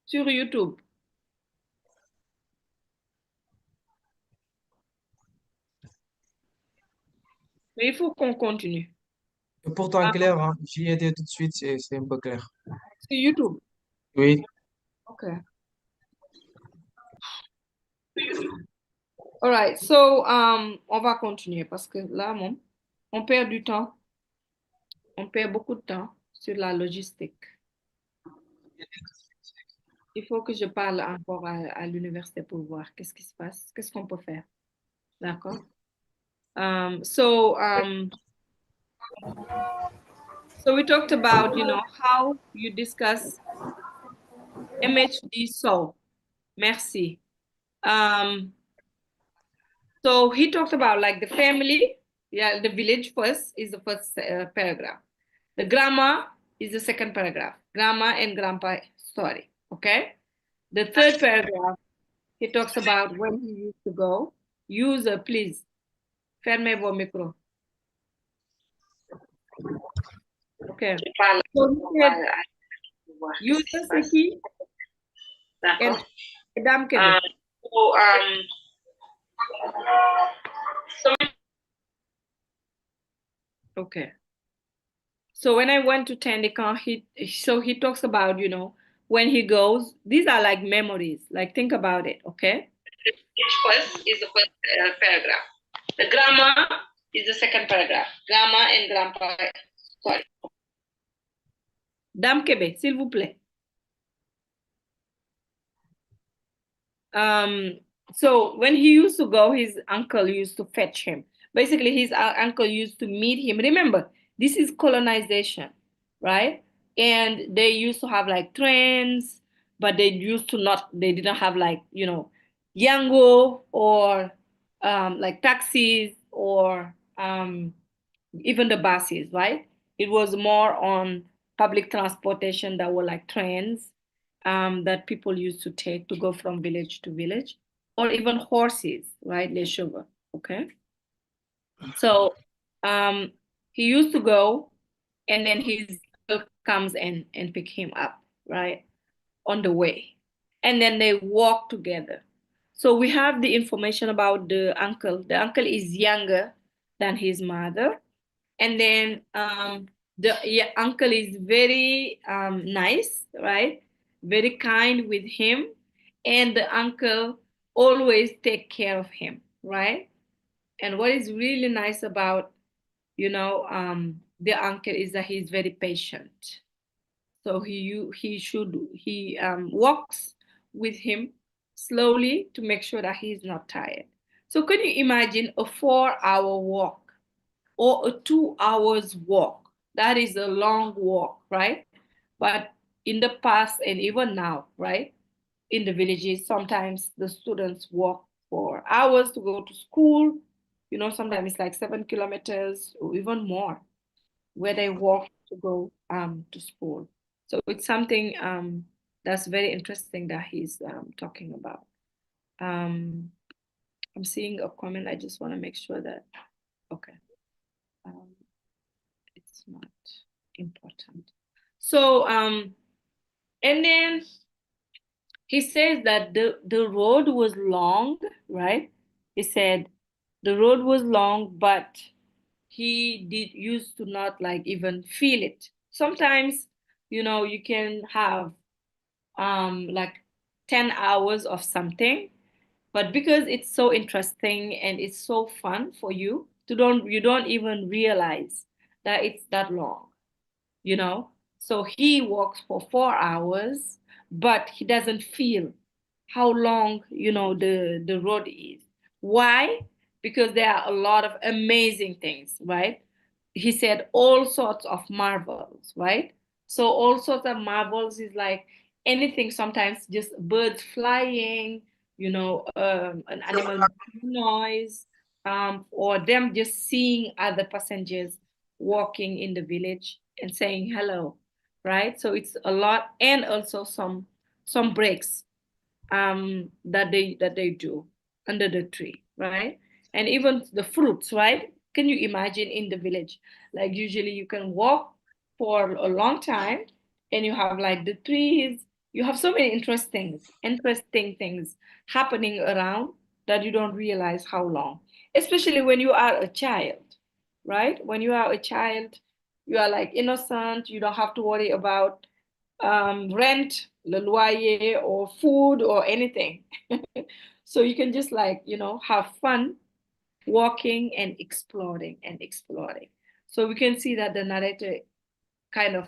sur YouTube. Mais il faut qu'on continue. et pourtant clair, hein, j'y étais tout de suite, c'est un peu clair. Sur YouTube. Oui. OK. All right. So, on va continuer parce que là, on perd du temps. On perd beaucoup de temps sur la logistique. Il faut que je parle encore à l'université pour voir qu'est-ce qui se passe, qu'est-ce qu'on peut faire. D'accord? So we talked about, how you discuss MHD so. Merci. So he talked about like the family, the village first is the first paragraph. The grandma is the second paragraph. Grandma and grandpa story. Okay. The third paragraph, he talks about when he used to go. User, please. Fermez vos micros. Okay. So he said, user, c'est qui? d'accord. Et Dame Québec. Okay. So when I went to Tendikan, he talks about, when he goes, these are like memories. Like think about it, okay? Each first is the first paragraph. The grandma is the second paragraph. Grandma and grandpa. Sorry. Dame Québec, s'il vous plaît. So when he used to go, his uncle used to fetch him. Basically, his uncle used to meet him. Remember, this is colonization, right? And they used to have like trains, but they didn't have like, Yango or like taxis or even the buses, right? It was more on public transportation that were like trains that people used to take to go from village to village, or even horses, right? Les chevaux, okay? So he used to go, and then his uncle comes and pick him up, right, on the way. And then they walk together. So we have the information about the uncle. The uncle is younger than his mother. And then the uncle is very nice, right? Very kind with him. And the uncle always take care of him, right? And what is really nice about, the uncle is that he's very patient. So he walks with him slowly to make sure that he's not tired. So can you imagine a 4-hour walk or a 2 hours walk? That is a long walk, right? But in the past and even now, right? In the villages, sometimes the students walk for hours to go to school. You know, sometimes it's like 7 kilometers or even more where they walk to go to school. So it's something that's very interesting that he's talking about. I'm seeing a comment. I just want to make sure that, okay, it's not important. So, and then he says that the road was long, right? He said the road was long, but he did used to not like even feel it. Sometimes, you know, you can have like 10 hours of something, but because it's so interesting and it's so fun for you, you don't even realize that it's that long, you know? So he walks for 4 hours, but he doesn't feel how long, you know, the road is. Why? Because there are a lot of amazing things, right? He said all sorts of marvels, right? So all sorts of marvels is like anything, sometimes just birds flying, you know, an animal making noise, or them just seeing other passengers walking in the village and saying hello, right? So it's a lot, and also some breaks that they do under the tree, right? And even the fruits, right? Can you imagine in the village? Like usually you can walk for a long time, and you have like the trees. You have so many interesting things happening around that you don't realize how long. Especially when you are a child, right? When you are a child, you are like innocent. You don't have to worry about rent, le loyer, or food or anything. So you can just like, you know, have fun walking and exploring and exploring. So we can see that the narrator kind of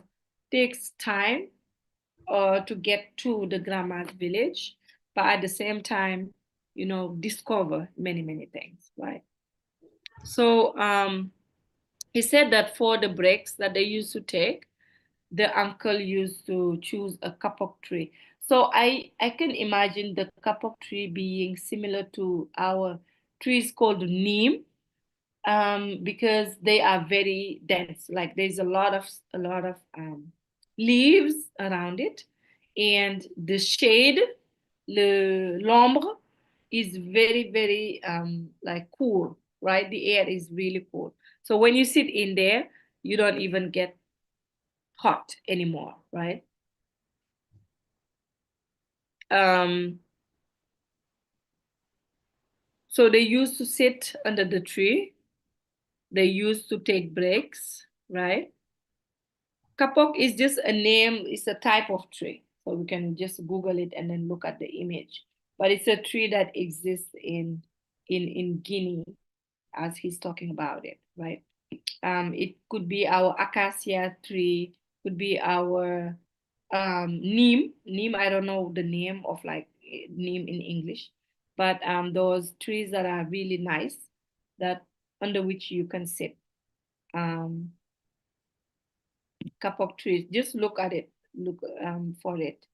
takes time to get to the grandma's village, but at the same time, you know, discover many things, right? So he said that for the breaks that they used to take, the uncle used to choose a kapok tree. So I can imagine the kapok tree being similar to our trees called neem, because they are very dense. Like there's a lot of leaves around it, and the shade, l'ombre, is very like cool, right? The air is really cool. So when you sit in there, you don't even get hot anymore, right? Um, so they used to sit under the tree. They used to take breaks, right? Kapok is just a name, it's a type of tree. So we can just Google it and then look at the image. But it's a tree that exists in Guinea, as he's talking about it, right? It could be our acacia tree, could be our neem. Neem, I don't know the name of like neem in English, but those trees that are really nice, that under which you can sit. Kapok trees. Just look at it, look for it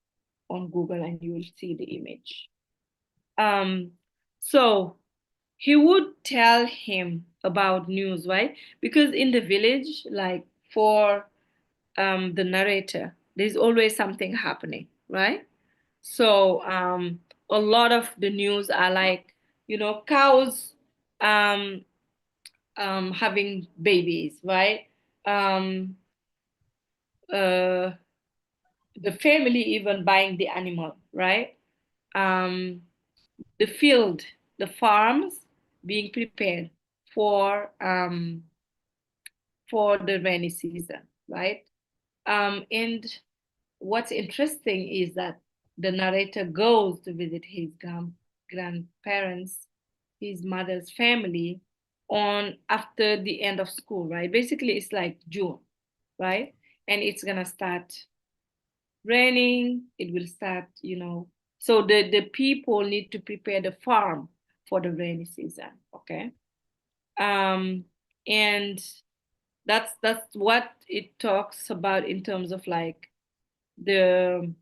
on Google, and you will see the image. So he would tell him about news, right? Because in the village, like for the narrator, there's always something happening, right? So a lot of the news are like, you know, cows having babies, right? Um, uh, the family even buying the animal, right? Um, the field, the farms being prepared for the rainy season, right? And what's interesting is that the narrator goes to visit his grandparents, his mother's family, on after the end of school, right? Basically, it's like June, right? And it's gonna start raining. It will start, you know. So the people need to prepare the farm for the rainy season, okay? And that's what it talks about in terms of like the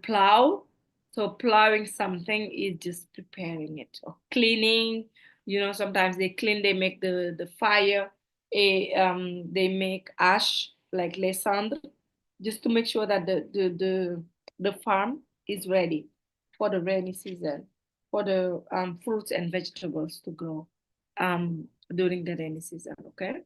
plow. So plowing something is just preparing it, or cleaning. You know, sometimes they clean, they make the fire, they make ash like les cendres, just to make sure that the farm is ready for the rainy season, for the fruits and vegetables to grow during the rainy season. Okay.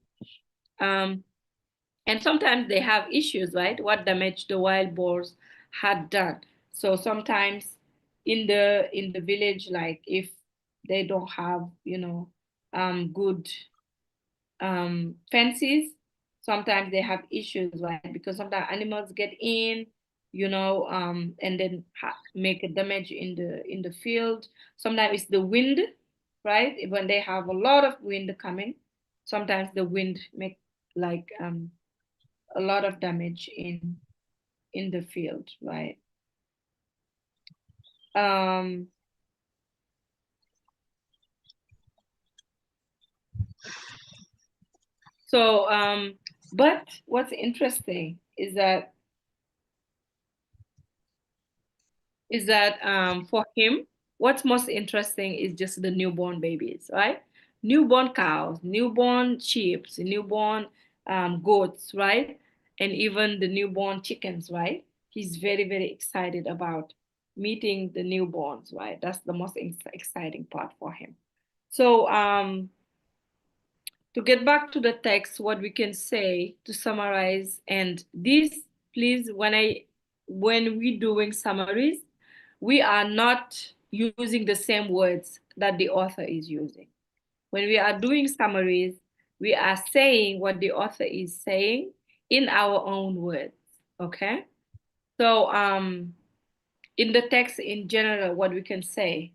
And sometimes they have issues, right? What damage the wild boars had done. So sometimes in the village, like if they don't have, you know, good fences, sometimes they have issues, right? Because sometimes animals get in, you know, and then make a damage in the field. Sometimes it's the wind, right? When they have a lot of wind coming, sometimes the wind make like a lot of damage in the field, right? So but what's interesting is that for him, what's most interesting is just the newborn babies, right? Newborn cows, newborn sheep, newborn goats, right? And even the newborn chickens, right? He's very, very excited about meeting the newborns, right? That's the most exciting part for him. So to get back to the text, what we can say to summarize, and this, please, when we doing summaries, we are not using the same words that the author is using. When we are doing summaries, we are saying what the author is saying in our own words, okay? So in the text in general, what we can say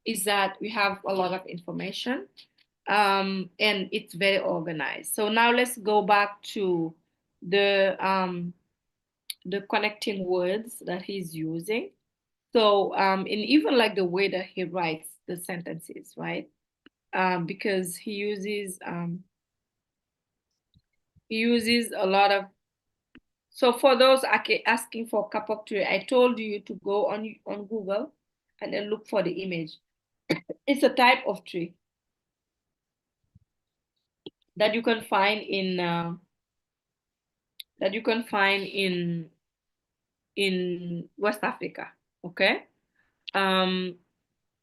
is that we have a lot of information, and it's very organized. So now let's go back to the connecting words that he's using. So and even like the way that he writes the sentences, right? Because he uses a lot of. So for those asking for kapok tree, I told you to go on Google and then look for the image. It's a type of tree that you can find in West Africa. Okay.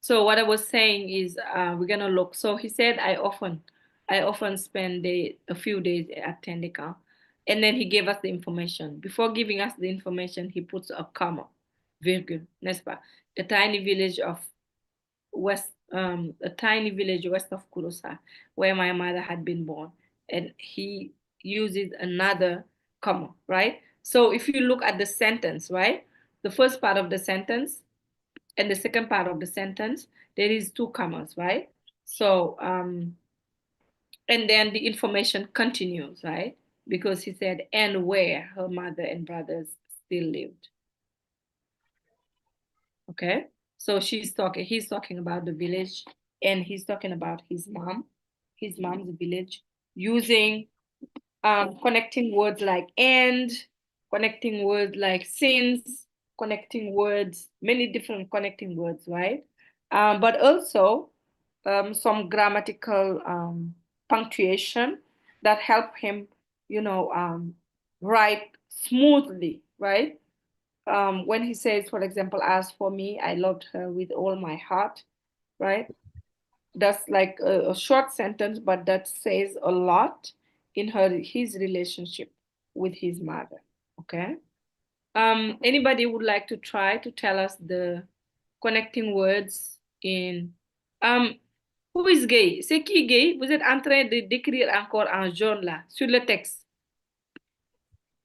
So what I was saying is we're gonna look. So he said I often spend a few days at Tendeka, and then he gave us the information. Before giving us the information, he puts a comma, virgule, n'est-ce pas? A tiny village west of Kurusa, where my mother had been born, and he uses another comma, right? So if you look at the sentence, right, the first part of the sentence and the second part of the sentence, there is two commas, right? So and then the information continues, right? Because he said, and where her mother and brothers still lived. Okay, so he's talking about the village, and he's talking about his mom's village, using connecting words like and, connecting words like since, connecting words, many different connecting words, right? But also some grammatical punctuation that help him, write smoothly, right? When he says, for example, as for me, I loved her with all my heart, right? That's like a short sentence, but that says a lot in his relationship with his mother. Okay. Anybody would like to try to tell us the connecting words in who is gay? C'est qui gay? Vous êtes en train de d'écrire encore en jaune là sur le texte.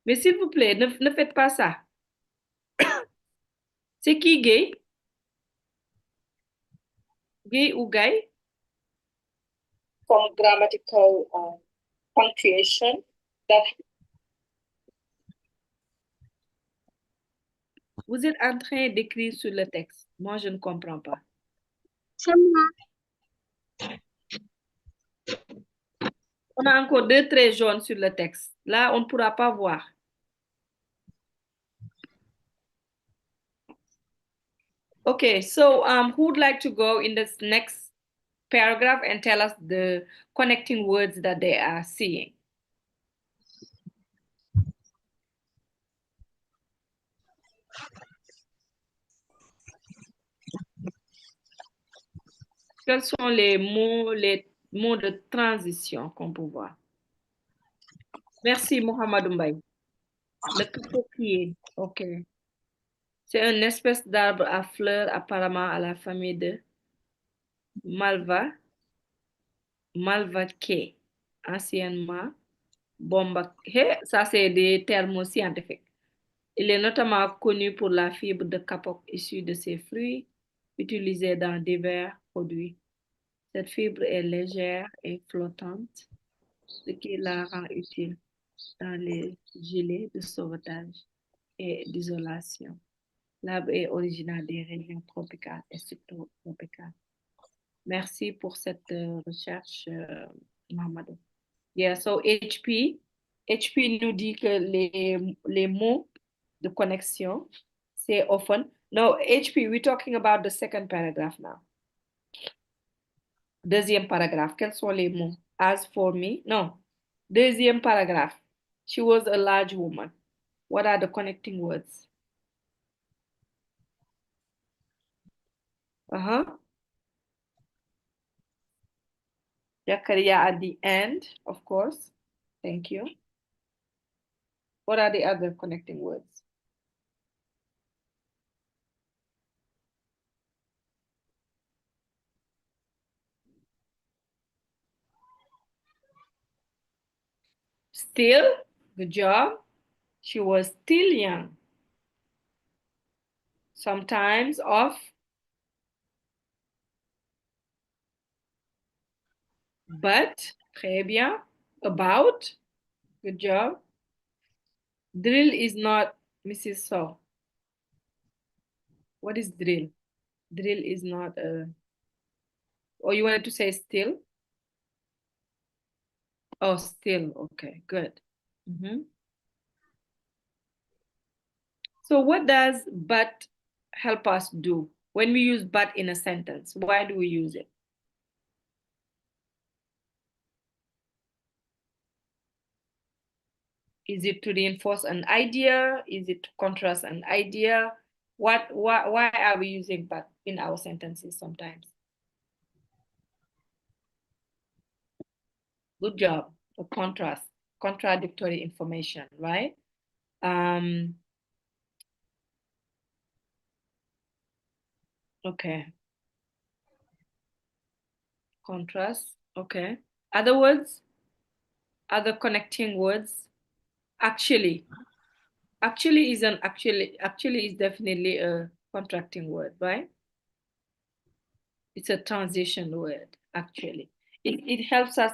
Mais s'il vous plaît, ne faites pas ça. C'est qui gay? Gay ou gay? Some grammatical punctuation that vous êtes en train d'écrire sur le texte. Moi, je ne comprends pas. On a encore deux traits jaunes sur le texte. Là, on ne pourra pas voir. Okay, so who would like to go in this next paragraph and tell us the connecting words that they are seeing? Quels sont les mots de transition qu'on peut voir? Merci, Mohamed Mbaye. Le cocotier, ok. C'est une espèce d'arbre à fleurs apparemment à la famille de Malvaceae, anciennement Bombaceae. Ça, c'est des termes scientifiques. Il est notamment connu pour la fibre de capote issue de ses fruits, utilisée dans divers produits. Cette fibre est légère et flottante, ce qui la rend utile dans les gilets de sauvetage et d'isolation. L'arbre est originaire des régions tropicales et subtropicales. Merci pour cette recherche, Mohamed. Yeah, so HP nous dit que les mots de connexion, c'est often. No, HP, we're talking about the second paragraph now. Deuxième paragraphe, quels sont les mots? As for me, no. Deuxième paragraphe, she was a large woman. What are the connecting words? Zakaria at the end, of course. Thank you. What are the other connecting words? Still, good job. She was still young. Sometimes off. But, très bien. About, good job. Drill is not Mrs. So. What is drill? Drill is not a. Or you wanted to say still? Oh, still. Okay, good. So what does but help us do? When we use but in a sentence, why do we use it? Is it to reinforce an idea? Is it to contrast an idea? Why are we using but in our sentences sometimes? Good job. A contrast, contradictory information, right? Okay. Contrast, okay. Other words? Other connecting words? Actually is definitely a contracting word, right? It's a transition word, actually. It helps us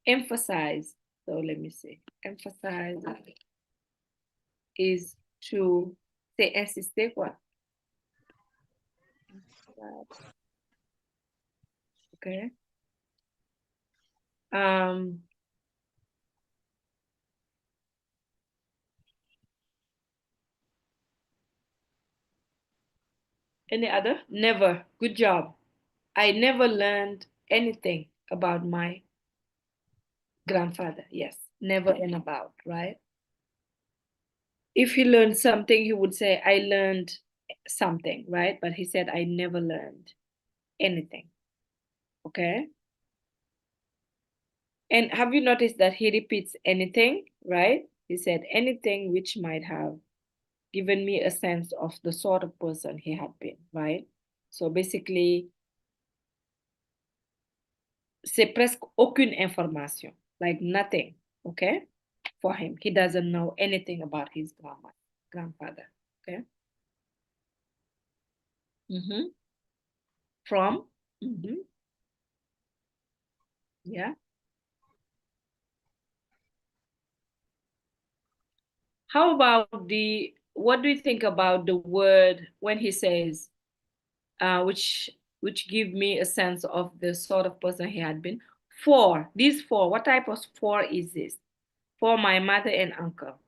emphasize. So let me see. Emphasize is to say insister quoi? Okay. Any other? Never. Good job. I never learned anything about my grandfather. Yes, never and about, right? If he learned something, he would say, I learned something, right? But he said, I never learned anything. Okay. And have you noticed that he repeats anything, right? He said anything which might have given me a sense of the sort of person he had been, right? So basically, c'est presque aucune information, like nothing, okay? For him, he doesn't know anything about his grandfather, okay? From, yeah. How about what do you think about the word when he says, which which give me a sense of the sort of person he had been. For, these four, what type of for is this? For my mother and uncle.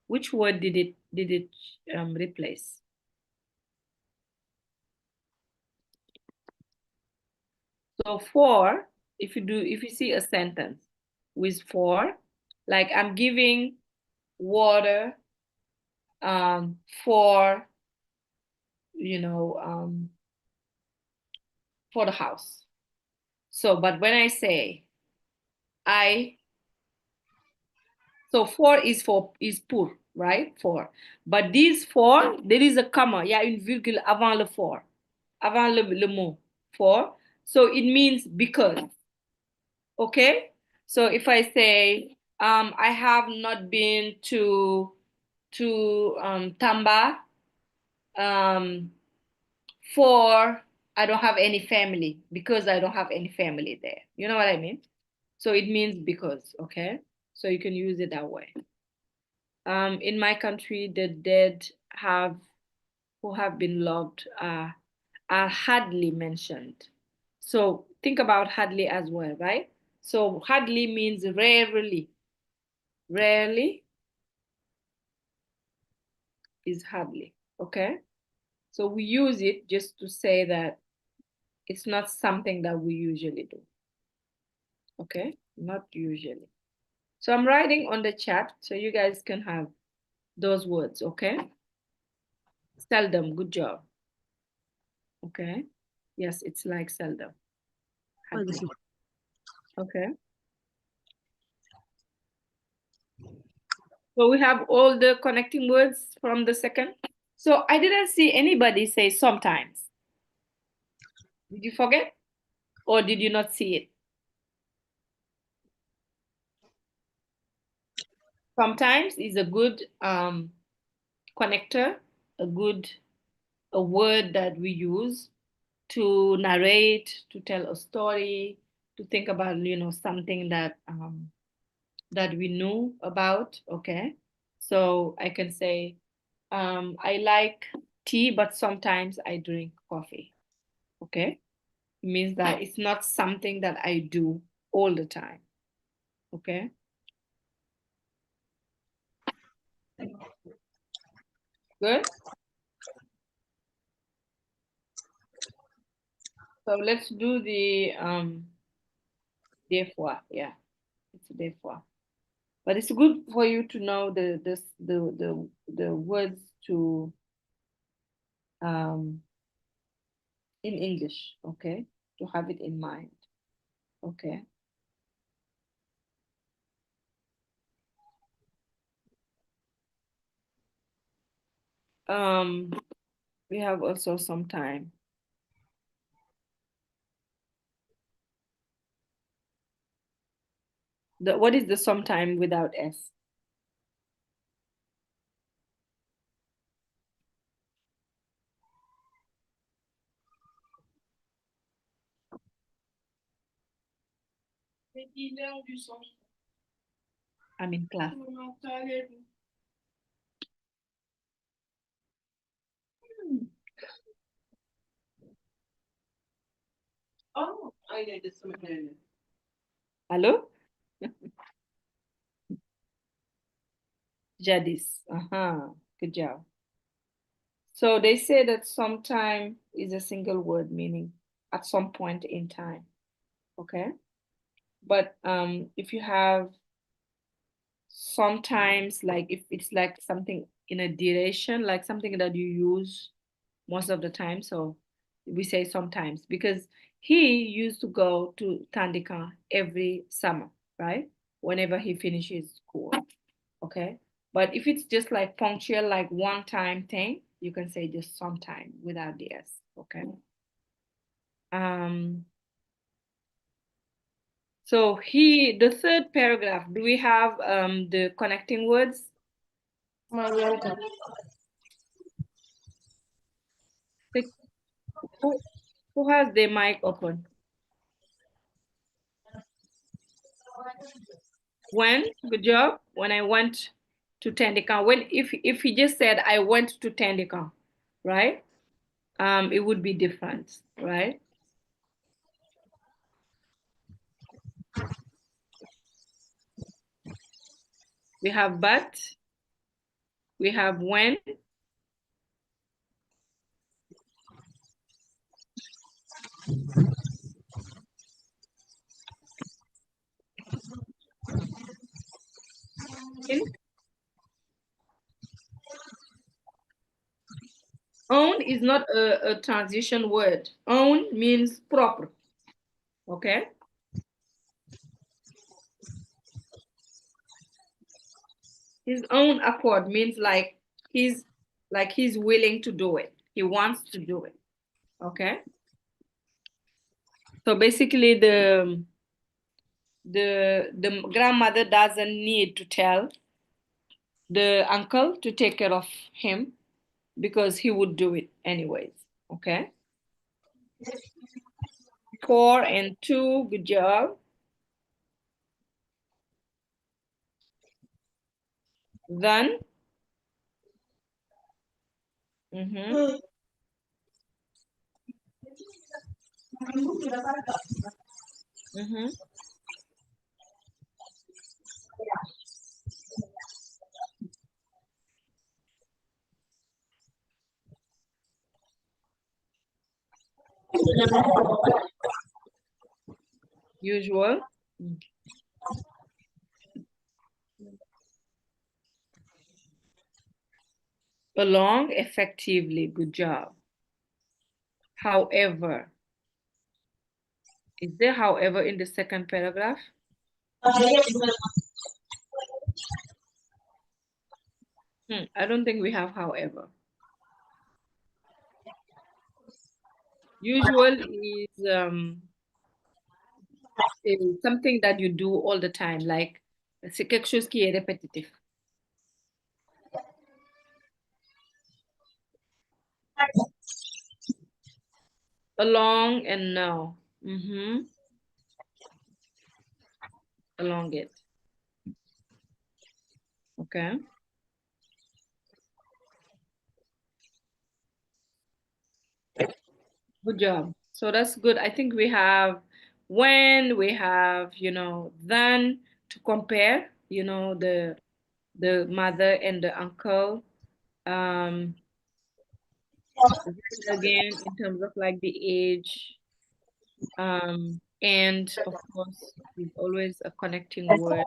Which word did it replace? So for, if you see a sentence with for, like I'm giving water for, for the house. So, but when I say so for is pour, right? For. But these for, there is a comma, il y a une virgule avant le for, avant le mot for. So it means because. Okay? So if I say, I have not been to Tamba for I don't have any family, because I don't have any family there. You know what I mean? So it means because, okay? So you can use it that way. In my country, the dead who have been loved are hardly mentioned. So think about hardly as well, right? So hardly means rarely. Rarely is hardly, okay? So we use it just to say that it's not something that we usually do, okay? Not usually. So I'm writing on the chat so you guys can have those words, okay? Seldom, good job. Okay. Yes, it's like seldom. Hardly. Okay. So we have all the connecting words from the second. So I didn't see anybody say sometimes. Did you forget? Or did you not see it? Sometimes is a good connector, a word that we use to narrate, to tell a story, to think about, something that that we knew about, okay? So I can say, I like tea, but sometimes I drink coffee, okay? It means that it's not something that I do all the time, okay? Good? So let's do the des fois, yeah, it's des fois. But it's good for you to know the words to in English, okay? To have it in mind, okay? We have also some time. What is the sometime without S? I'm in class. Oh, I need this. Hello? Jadis. Good job. So they say that sometime is a single word meaning at some point in time. Okay? But if you have sometimes, like if it's like something in a duration, like something that you use most of the time, so we say sometimes, because he used to go to Tandika every summer, right? Whenever he finishes school, okay? But if it's just like punctual, like one time thing, you can say just sometime without the S, okay? So the third paragraph, do we have the connecting words? Who has the mic open? When, good job, when I went to Tendika, if he just said I went to Tendika, right? it would be different, right? We have but, we have when, in. Own is not a transition word. Own means proper, okay? His own accord means like he's willing to do it. He wants to do it, okay? So basically the grandmother doesn't need to tell the uncle to take care of him because he would do it anyways, okay? 4 and 2, good job. Then, mm-hmm. Mm-hmm. Usual. Along, effectively, good job. However, is there however in the second paragraph? I don't think we have however. Usual is something that you do all the time, like c'est quelque chose qui est répétitif. Along and no. Along it. Okay. Good job. So that's good. I think we have when, we have, then to compare, the mother and the uncle. Then again, in terms of like the age, and of course, is always a connecting word.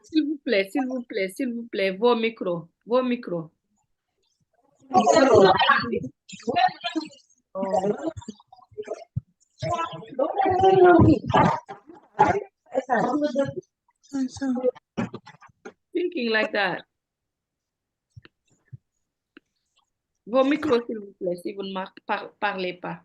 S'il vous plaît, vos micros, vos micros. Thinking like that. Vos micros, s'il vous plaît, si vous ne parlez pas.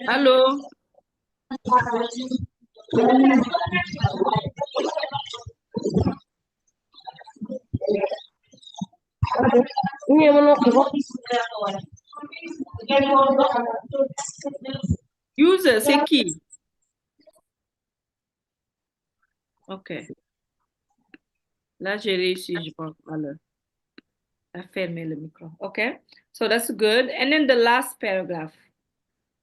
Allô? User, c'est qui? Ok. Là, j'ai réussi, je pense, à fermer le micro. Okay, so that's good. And then the last paragraph.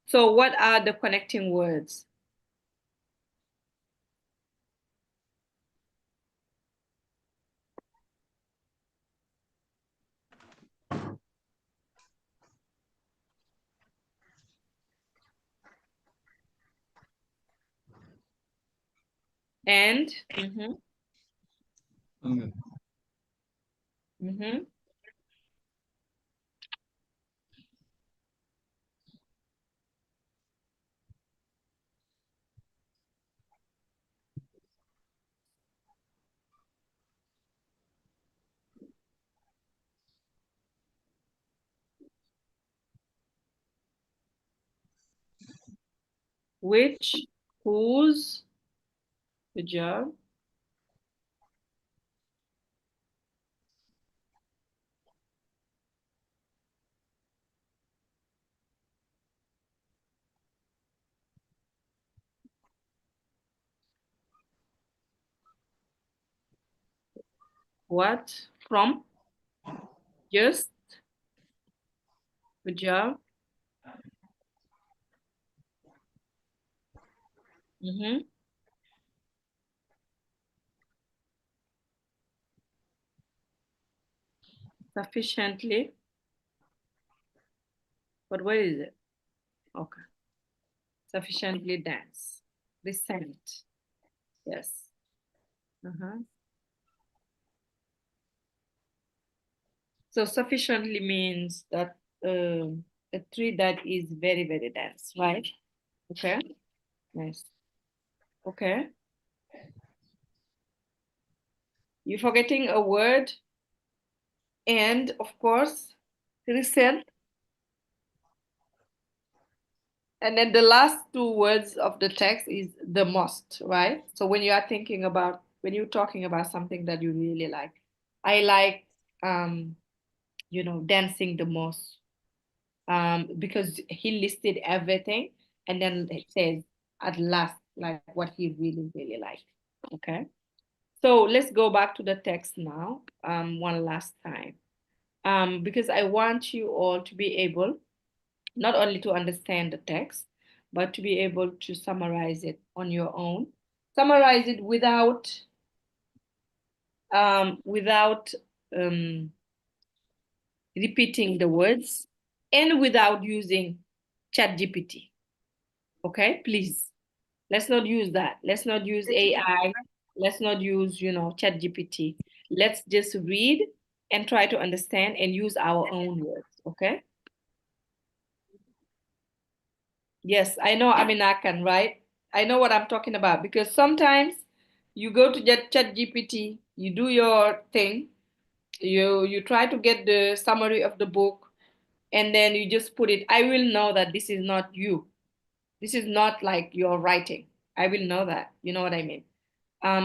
So what are the connecting words? And, which, whose, good job. What? From? Just? Good job. Sufficiently. But what is it? Okay. Sufficiently dense. Recent. Yes. So sufficiently means that a tree that is very, very dense, right? Okay. Nice. Okay. You're forgetting a word. And of course, recent. And then the last two words of the text is the most, right? So when you are thinking about, when you're talking about something that you really like, I like, dancing the most, because he listed everything and then it says at last, like what he really, really liked. Okay. So let's go back to the text now, one last time, because I want you all to be able not only to understand the text, but to be able to summarize it on your own. Summarize it without repeating the words and without using ChatGPT. Okay, please. Let's not use that. Let's not use AI. Let's not use, ChatGPT. Let's just read and try to understand and use our own words. Okay. Yes, I know Aminakan, right? I know what I'm talking about because sometimes you go to ChatGPT, you do your thing, you try to get the summary of the book, and then you just put it. I will know that this is not you. This is not like your writing. I will know that. You know what I mean?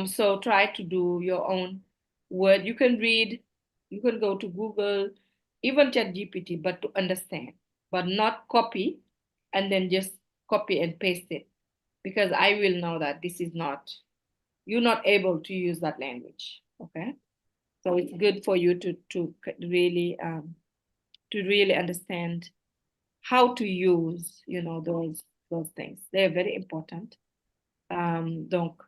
So try to do your own word. You can read, you can go to Google, even ChatGPT, but to understand, but not copy and then just copy and paste it. Because I will know that this is not, you're not able to use that language. Okay. So it's good for you to really understand how to use, those things. They're very important. Donc,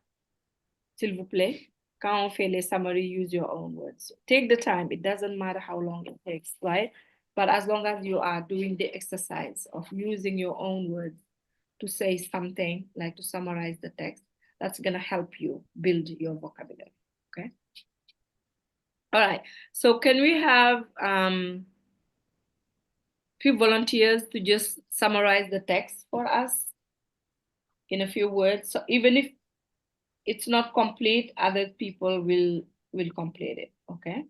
s'il vous plaît, quand on fait les summary, use your own words. Take the time. It doesn't matter how long it takes, right? But as long as you are doing the exercise of using your own words to say something, like to summarize the text, that's going to help you build your vocabulary, okay? All right. So can we have few volunteers to just summarize the text for us in a few words? So even if it's not complete, other people will complete it, okay?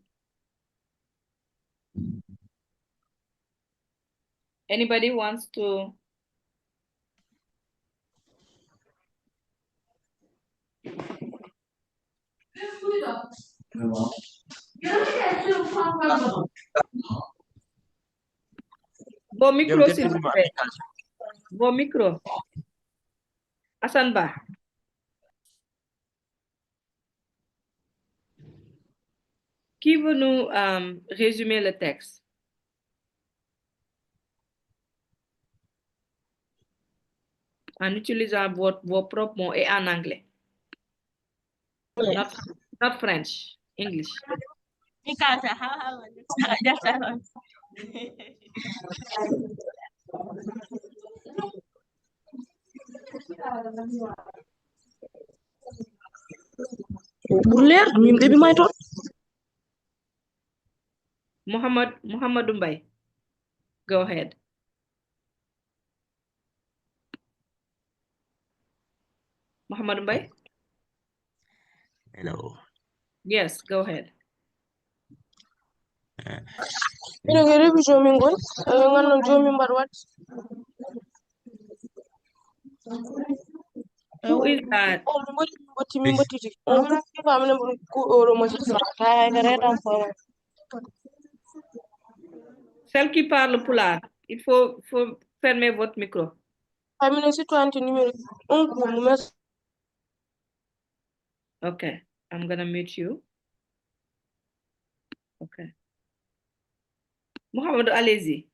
Anybody wants to? Vos micro, s'il vous plaît. Vos micro. Hassan Ba. Qui veut nous résumer le texte? En utilisant vos propres mots et en anglais. Not French, English. Because Muhammad Mbaye, go ahead. Muhammad Mbaye? Hello. Yes, go ahead. Who is that? Celle qui parle pulaar, il faut fermer votre micro. Okay, I'm gonna mute you. Okay. Mohamed, allez-y.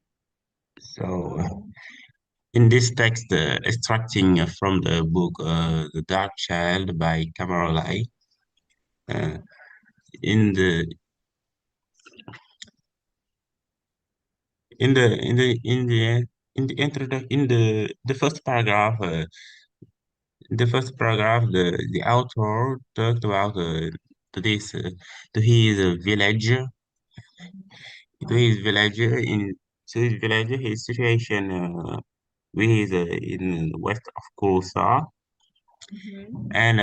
So, in this text, extracting from the book The Dark Child by Cameralai, uh, in the in the in the in the in the introduction in the first paragraph, the author talked about this to his village, his situation with his in west of Kurusa, and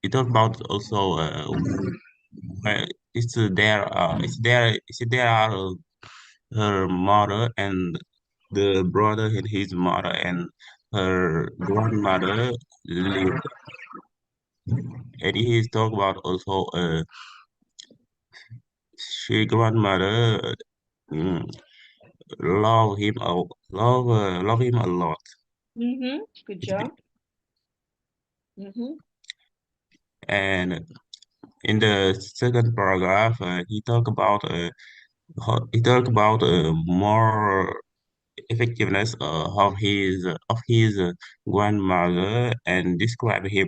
it talked about also it's there are her mother and the brother and his mother and her grandmother lived. And he is talk about also she grandmother mm, love him love him a lot. Good It's job. be- and in the second paragraph he talk about more effectiveness of his grandmother and describe him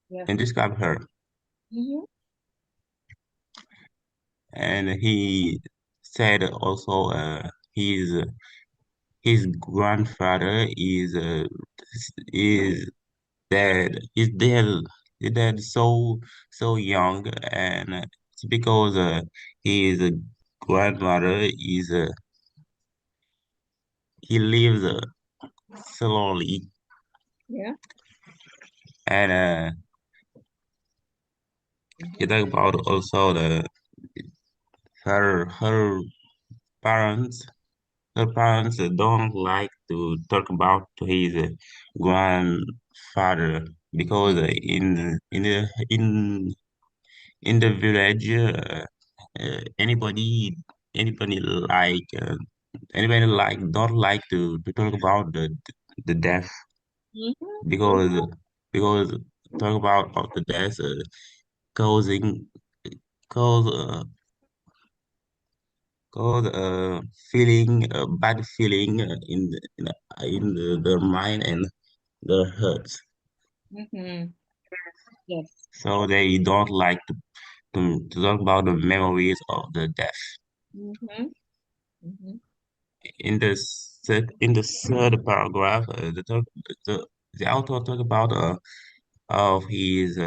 Yeah. and describe her. And he said also his grandfather is dead so young, and it's because his grandmother he lives slowly. Yeah. And he talk about also her parents her parents don't like to talk about his grandfather because in the village anybody anybody like uh, anybody like don't like to talk about the death because because talk about the death causing cause cause feeling bad feeling in the mind and the hurts. Yes. So they don't like to talk about the memories of the death. In the third paragraph, the, the author talk about of his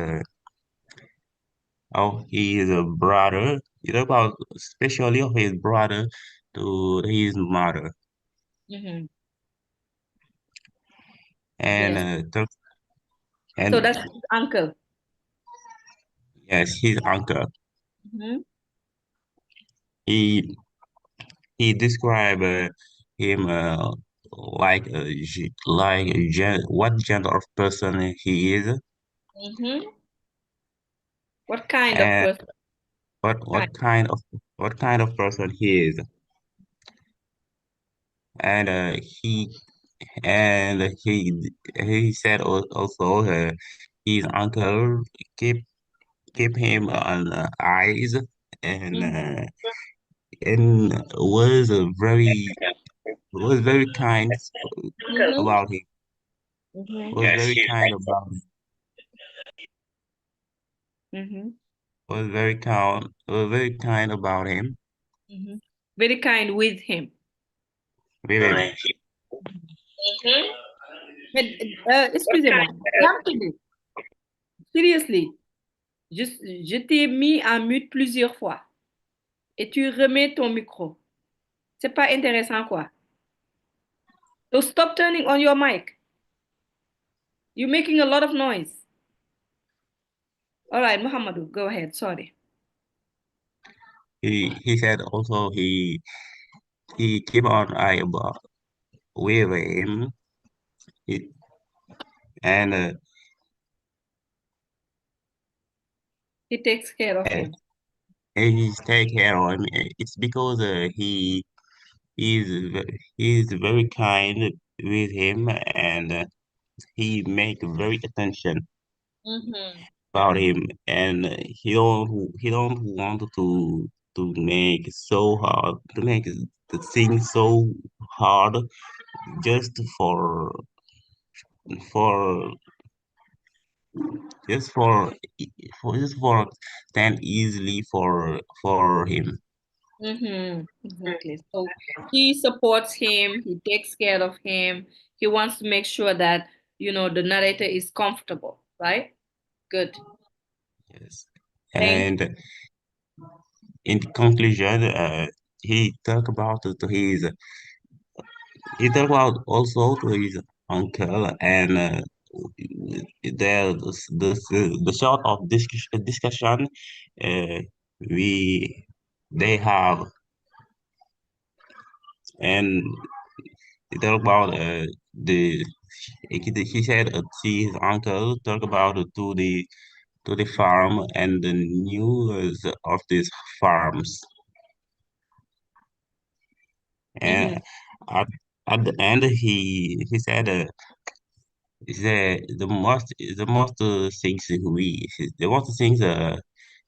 brother. He talk about especially of his brother to his mother, and Yes. talk, So and that's his uncle. yes, his uncle. He he described him like what gender of person he is, What kind of and person? what Kind. what kind of person he is, and and he said also his uncle keep keep him on eyes, and was very kind about him. Was very kind about him. Was very kind about him Very kind with him. with him. Mais, excusez-moi. Rapidement. Seriously. Je t'ai mis en mute plusieurs fois. Et tu remets ton micro. C'est pas intéressant, quoi. So stop turning on your mic. You're making a lot of noise. All right, Muhammadu, go ahead. Sorry. He said also he keep on eye about with him. He, and He takes care of and him. he take care of him. It's because he's very kind with him, and he make very attention about him, and he don't want to make so hard to make the thing so hard just for just for stand easily for him. Exactly. So he supports him, he takes care of him, he wants to make sure that, the narrator is comfortable, right? Good. Yes. Thank you. And in conclusion, he talked about to his he talked about also to his uncle, and the sort of discussion uh, we they have, and he talked about the he said see his uncle talk about to the farm and the news of these farms. And at, at the end, he said the most things the most things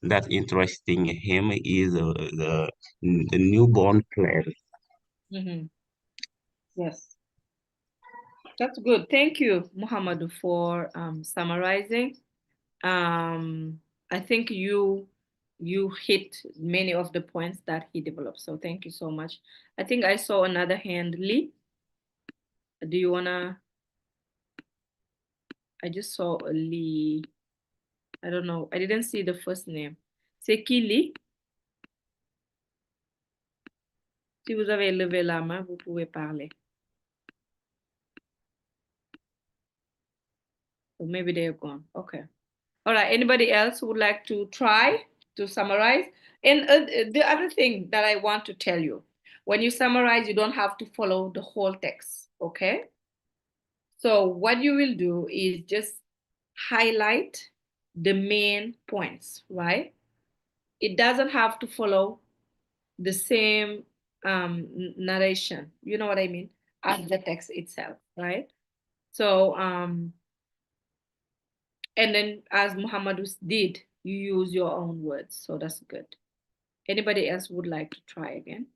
that interesting him is the newborn plan. Yes, that's good. Thank you, Muhammadu, for summarizing. I think you hit many of the points that he developed. So thank you so much. I think I saw another hand, Lee. Do you wanna? I just saw a Lee. I don't know. I didn't see the first name. C'est qui Lee? Si vous avez levé la main, vous pouvez parler. So maybe they're gone. Okay. All right. Anybody else who would like to try to summarize? And the other thing that I want to tell you, when you summarize, you don't have to follow the whole text. Okay. So what you will do is just highlight the main points, right? It doesn't have to follow the same narration, you know what I mean, as the text itself, right? So, and then as Muhammadu did, you use your own words, so that's good. Anybody else would like to try again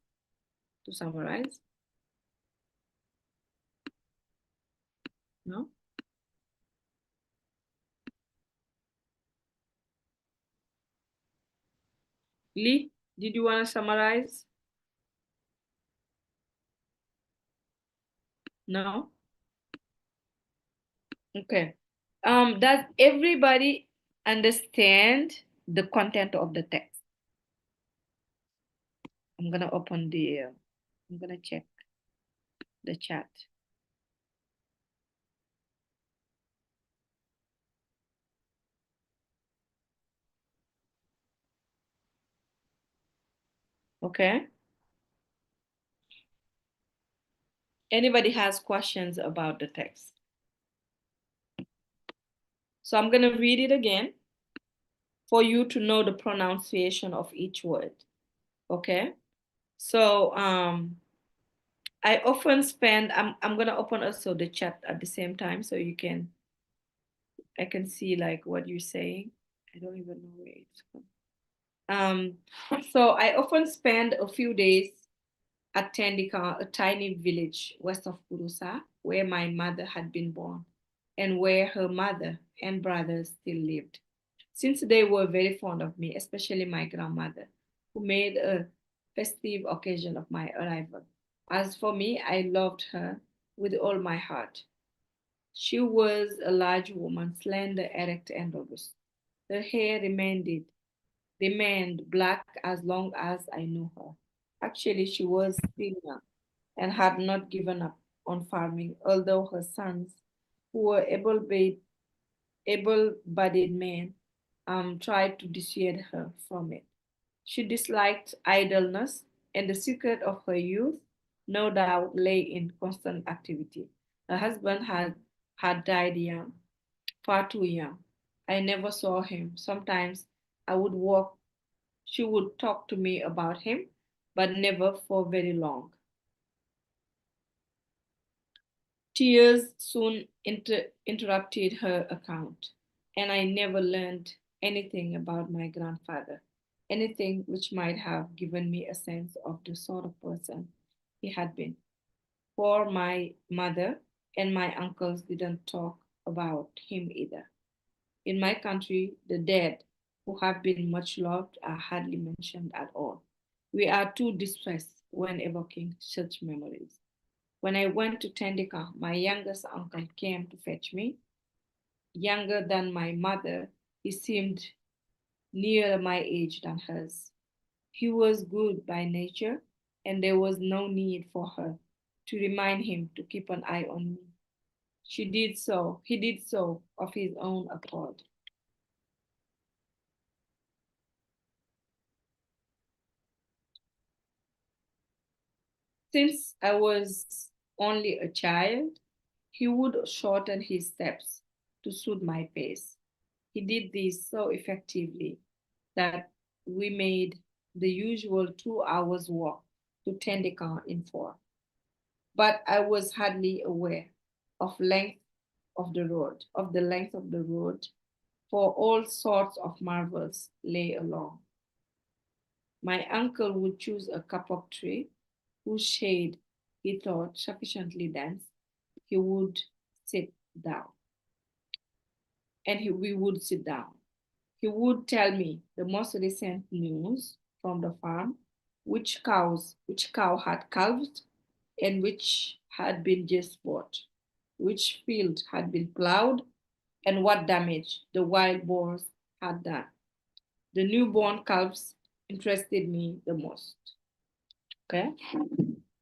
to summarize? No? Lee, did you want to summarize? No? Okay. Does everybody understand the content of the text? I'm gonna I'm gonna check the chat. Okay. Anybody has questions about the text? So I'm gonna read it again for you to know the pronunciation of each word. Okay. So I often spend, I'm gonna open also the chat at the same time so I can see like what you're saying. I don't even know where it's from. So I often spend a few days at Tendika, a tiny village west of Kurusa, where my mother had been born and where her mother and brothers still lived. Since they were very fond of me, especially my grandmother, who made a festive occasion of my arrival. As for me, I loved her with all my heart. She was a large woman, slender, erect, and robust. Her hair remained black as long as I knew her. Actually, she was still young and had not given up on farming, although her sons, who were able-bodied men, tried to dissuade her from it. She disliked idleness, and the secret of her youth, no doubt, lay in constant activity. Her husband had died young, far too young. I never saw him. Sometimes I would walk, she would talk to me about him, but never for very long. Tears soon interrupted her account, and I never learned anything about my grandfather, anything which might have given me a sense of the sort of person he had been. For my mother and my uncles didn't talk about him either. In my country, the dead who have been much loved are hardly mentioned at all. We are too distressed when evoking such memories. When I went to Tendika, my youngest uncle came to fetch me. Younger than my mother, he seemed nearer my age than hers. He was good by nature, and there was no need for her to remind him to keep an eye on me. He did so of his own accord. Since I was only a child, he would shorten his steps to suit my pace. He did this so effectively that we made the usual 2 hours walk to Tendika in 4. But I was hardly aware of the length of the road, for all sorts of marvels lay along. My uncle would choose a kapok tree whose shade he thought sufficiently dense. He would sit down, and we would sit down. He would tell me the most recent news from the farm, which cow had calved and which had been just bought, which field had been plowed, and what damage the wild boars had done. The newborn calves interested me the most. Okay,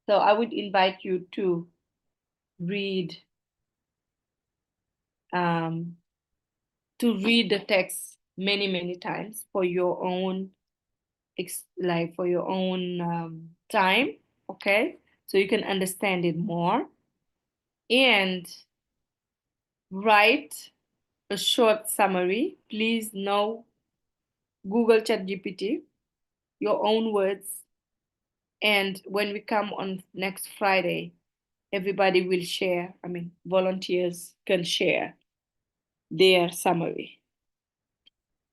so I would invite you to read the text many times for your own time, okay, so you can understand it more, and write a short summary. Please no Google ChatGPT, your own words. And when we come on next Friday, everybody will share, volunteers can share their summary.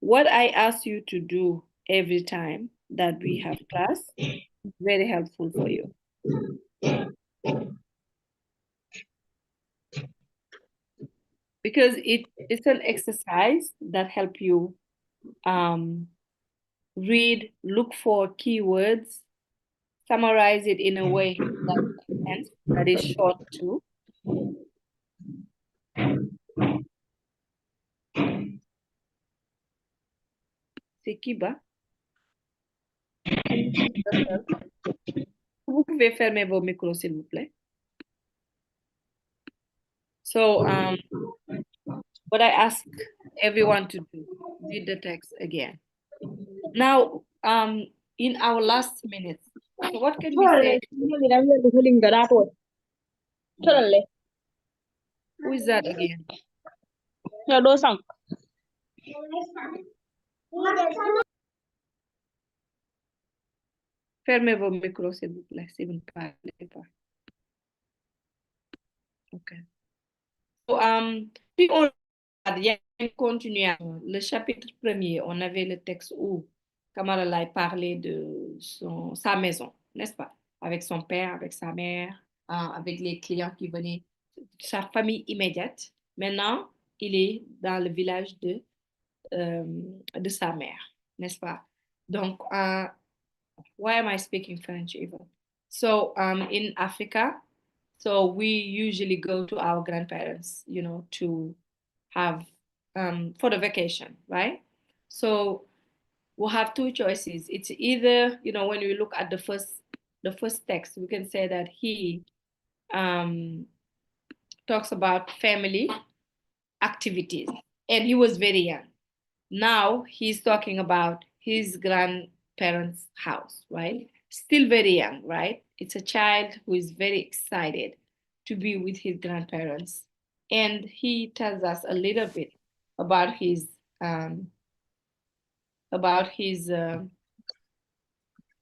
What I ask you to do every time that we have class is very helpful for you. Because it's an exercise that help you read, look for keywords, summarize it in a way that makes sense, that is short too. Sekiba, vous pouvez fermer vos micros s'il vous plaît. So what I ask everyone to do, read the text again. Now, in our last minutes, what can we say? Who is that again? Fermez vos micros, s'il vous plaît, si vous ne parlez pas. OK. So, puis on continue. Le chapitre 1er, on avait le texte où Kamara Lai parlait de sa maison, n'est-ce pas? Avec son père, avec sa mère, avec les clients qui venaient, sa famille immédiate. Maintenant, il est dans le village de sa mère, n'est-ce pas? Donc, why am I speaking French even? So, in Africa, so we usually go to our grandparents, to have, for the vacation, right? So we'll have two choices. It's either, when we look at the first text, we can say that he talks about family activities, and he was very young. Now he's talking about his grandparents' house, right? Still very young, right? It's a child who is very excited to be with his grandparents. And he tells us a little bit about his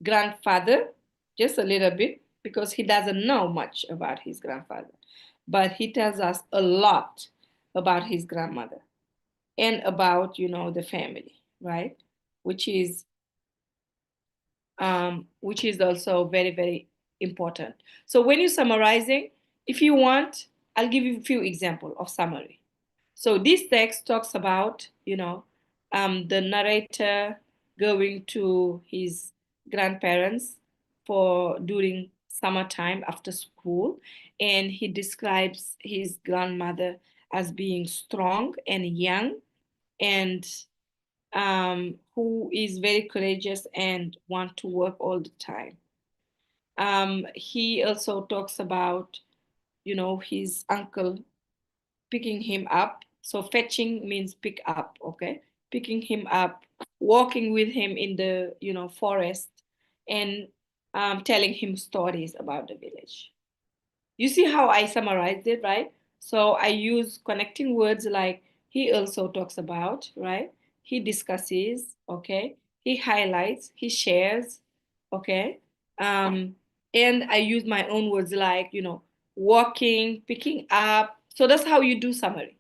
grandfather, just a little bit, because he doesn't know much about his grandfather. But he tells us a lot about his grandmother. and about, you know, the family, right? Which is also very, very important. So when you're summarizing, if you want, I'll give you a few examples of summary. So this text talks about, you know, the narrator going to his grandparents for during summertime after school, and he describes his grandmother as being strong and young, and who is very courageous and want to work all the time. He also talks about, you know, his uncle picking him up. So fetching means pick up, okay? Picking him up, walking with him in the, you know, forest, and telling him stories about the village. You see how I summarized it, right? So I use connecting words like he also talks about, right? He discusses, okay? He highlights, he shares, okay? And I use my own words like, you know, walking, picking up. So that's how you do summary.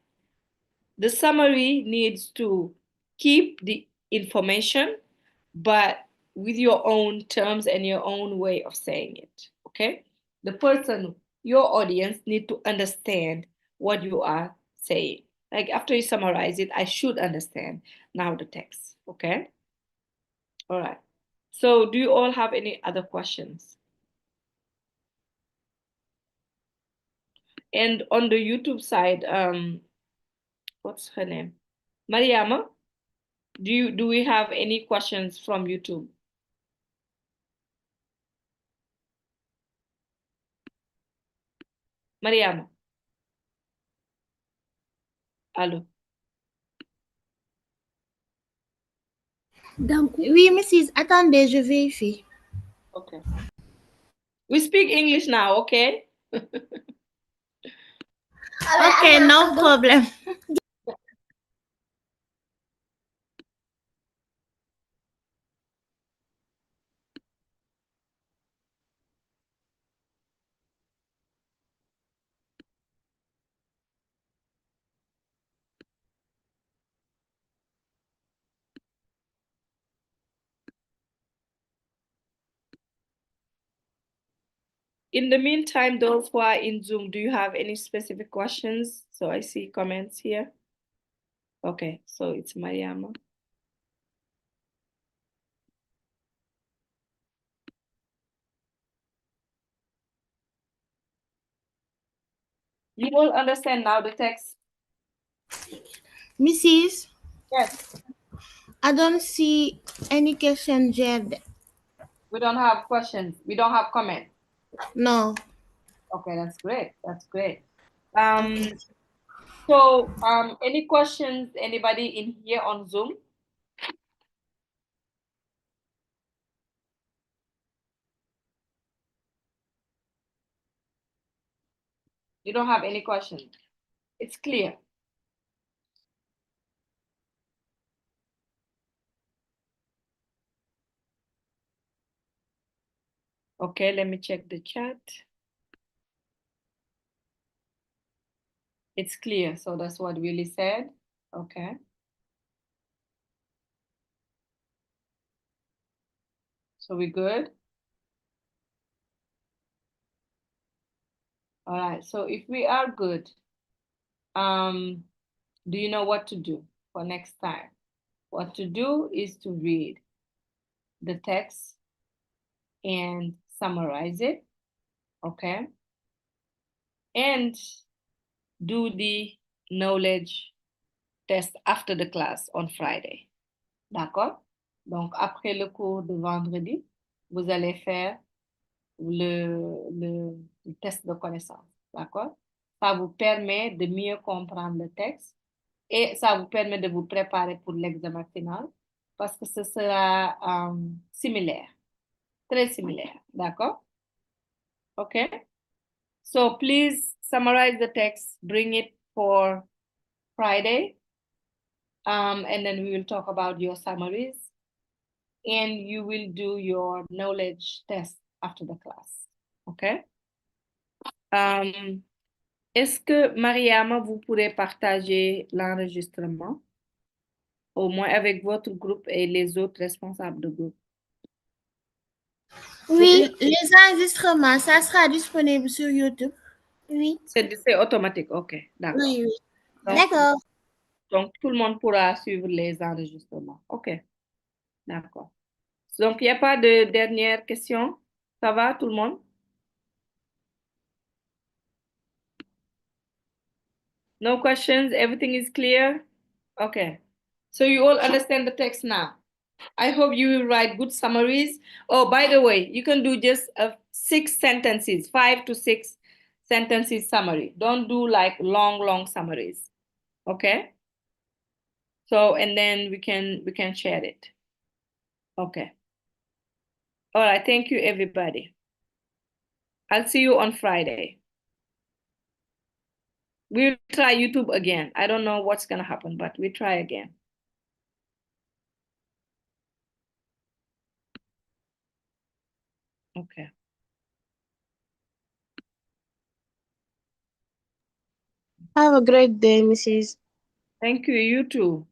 The summary needs to keep the information, but with your own terms and your own way of saying it, okay? The person, your audience, need to understand what you are saying. Like after you summarize it, I should understand now the text, okay? All right. So do you all have any other questions? And on the YouTube side, what's her name? Mariama, do we have any questions from YouTube? Mariama. Allô. Oui, Mrs. Attendez, je vérifie. Okay. We speak English now, okay? Okay, no problem. In the meantime, those who are in Zoom, do you have any specific questions? So I see comments here. Okay, so it's Mariama. You all understand now the text? Mrs. Yes. I don't see any question yet. We don't have questions. We don't have comments. No. Okay, that's great. That's great. So any questions, anybody in here on Zoom? You don't have any questions. It's clear. Okay, let me check the chat. It's clear, so that's what Willie said. Okay. So we good? All right, so if we are good, do you know what to do for next time? What to do is to read the text and summarize it, okay? And do the knowledge test after the class on Friday. D'accord? Donc, après le cours de vendredi, vous allez faire le test de connaissance. D'accord? Ça vous permet de mieux comprendre le texte et ça vous permet de vous préparer pour l'examen final parce que ce sera similaire, très similaire. D'accord? Okay? So please summarize the text, bring it for Friday, and then we will talk about your summaries, and you will do your knowledge test after the class. Okay? Est-ce que, Mariama, vous pourrez partager l'enregistrement? Au moins avec votre groupe et les autres responsables de groupe. Oui, les enregistrements, ça sera disponible sur YouTube. Oui. C'est automatique, ok, d'accord. Oui, oui. Donc, D'accord. donc, tout le monde pourra suivre les enregistrements. Ok, d'accord. Donc, il n'y a pas de dernière question? Ça va, tout le monde? No questions? Everything is clear? Okay. So you all understand the text now. I hope you will write good summaries. Oh, by the way, you can do just 6 sentences, 5 to 6 sentences summary. Don't do like long summaries. Okay? So, and then we can share it. Okay. All right. Thank you, everybody. I'll see you on Friday. We'll try YouTube again. I don't know what's going to happen, but we try again. Okay. Have a great day, Mrs. Thank you. You too.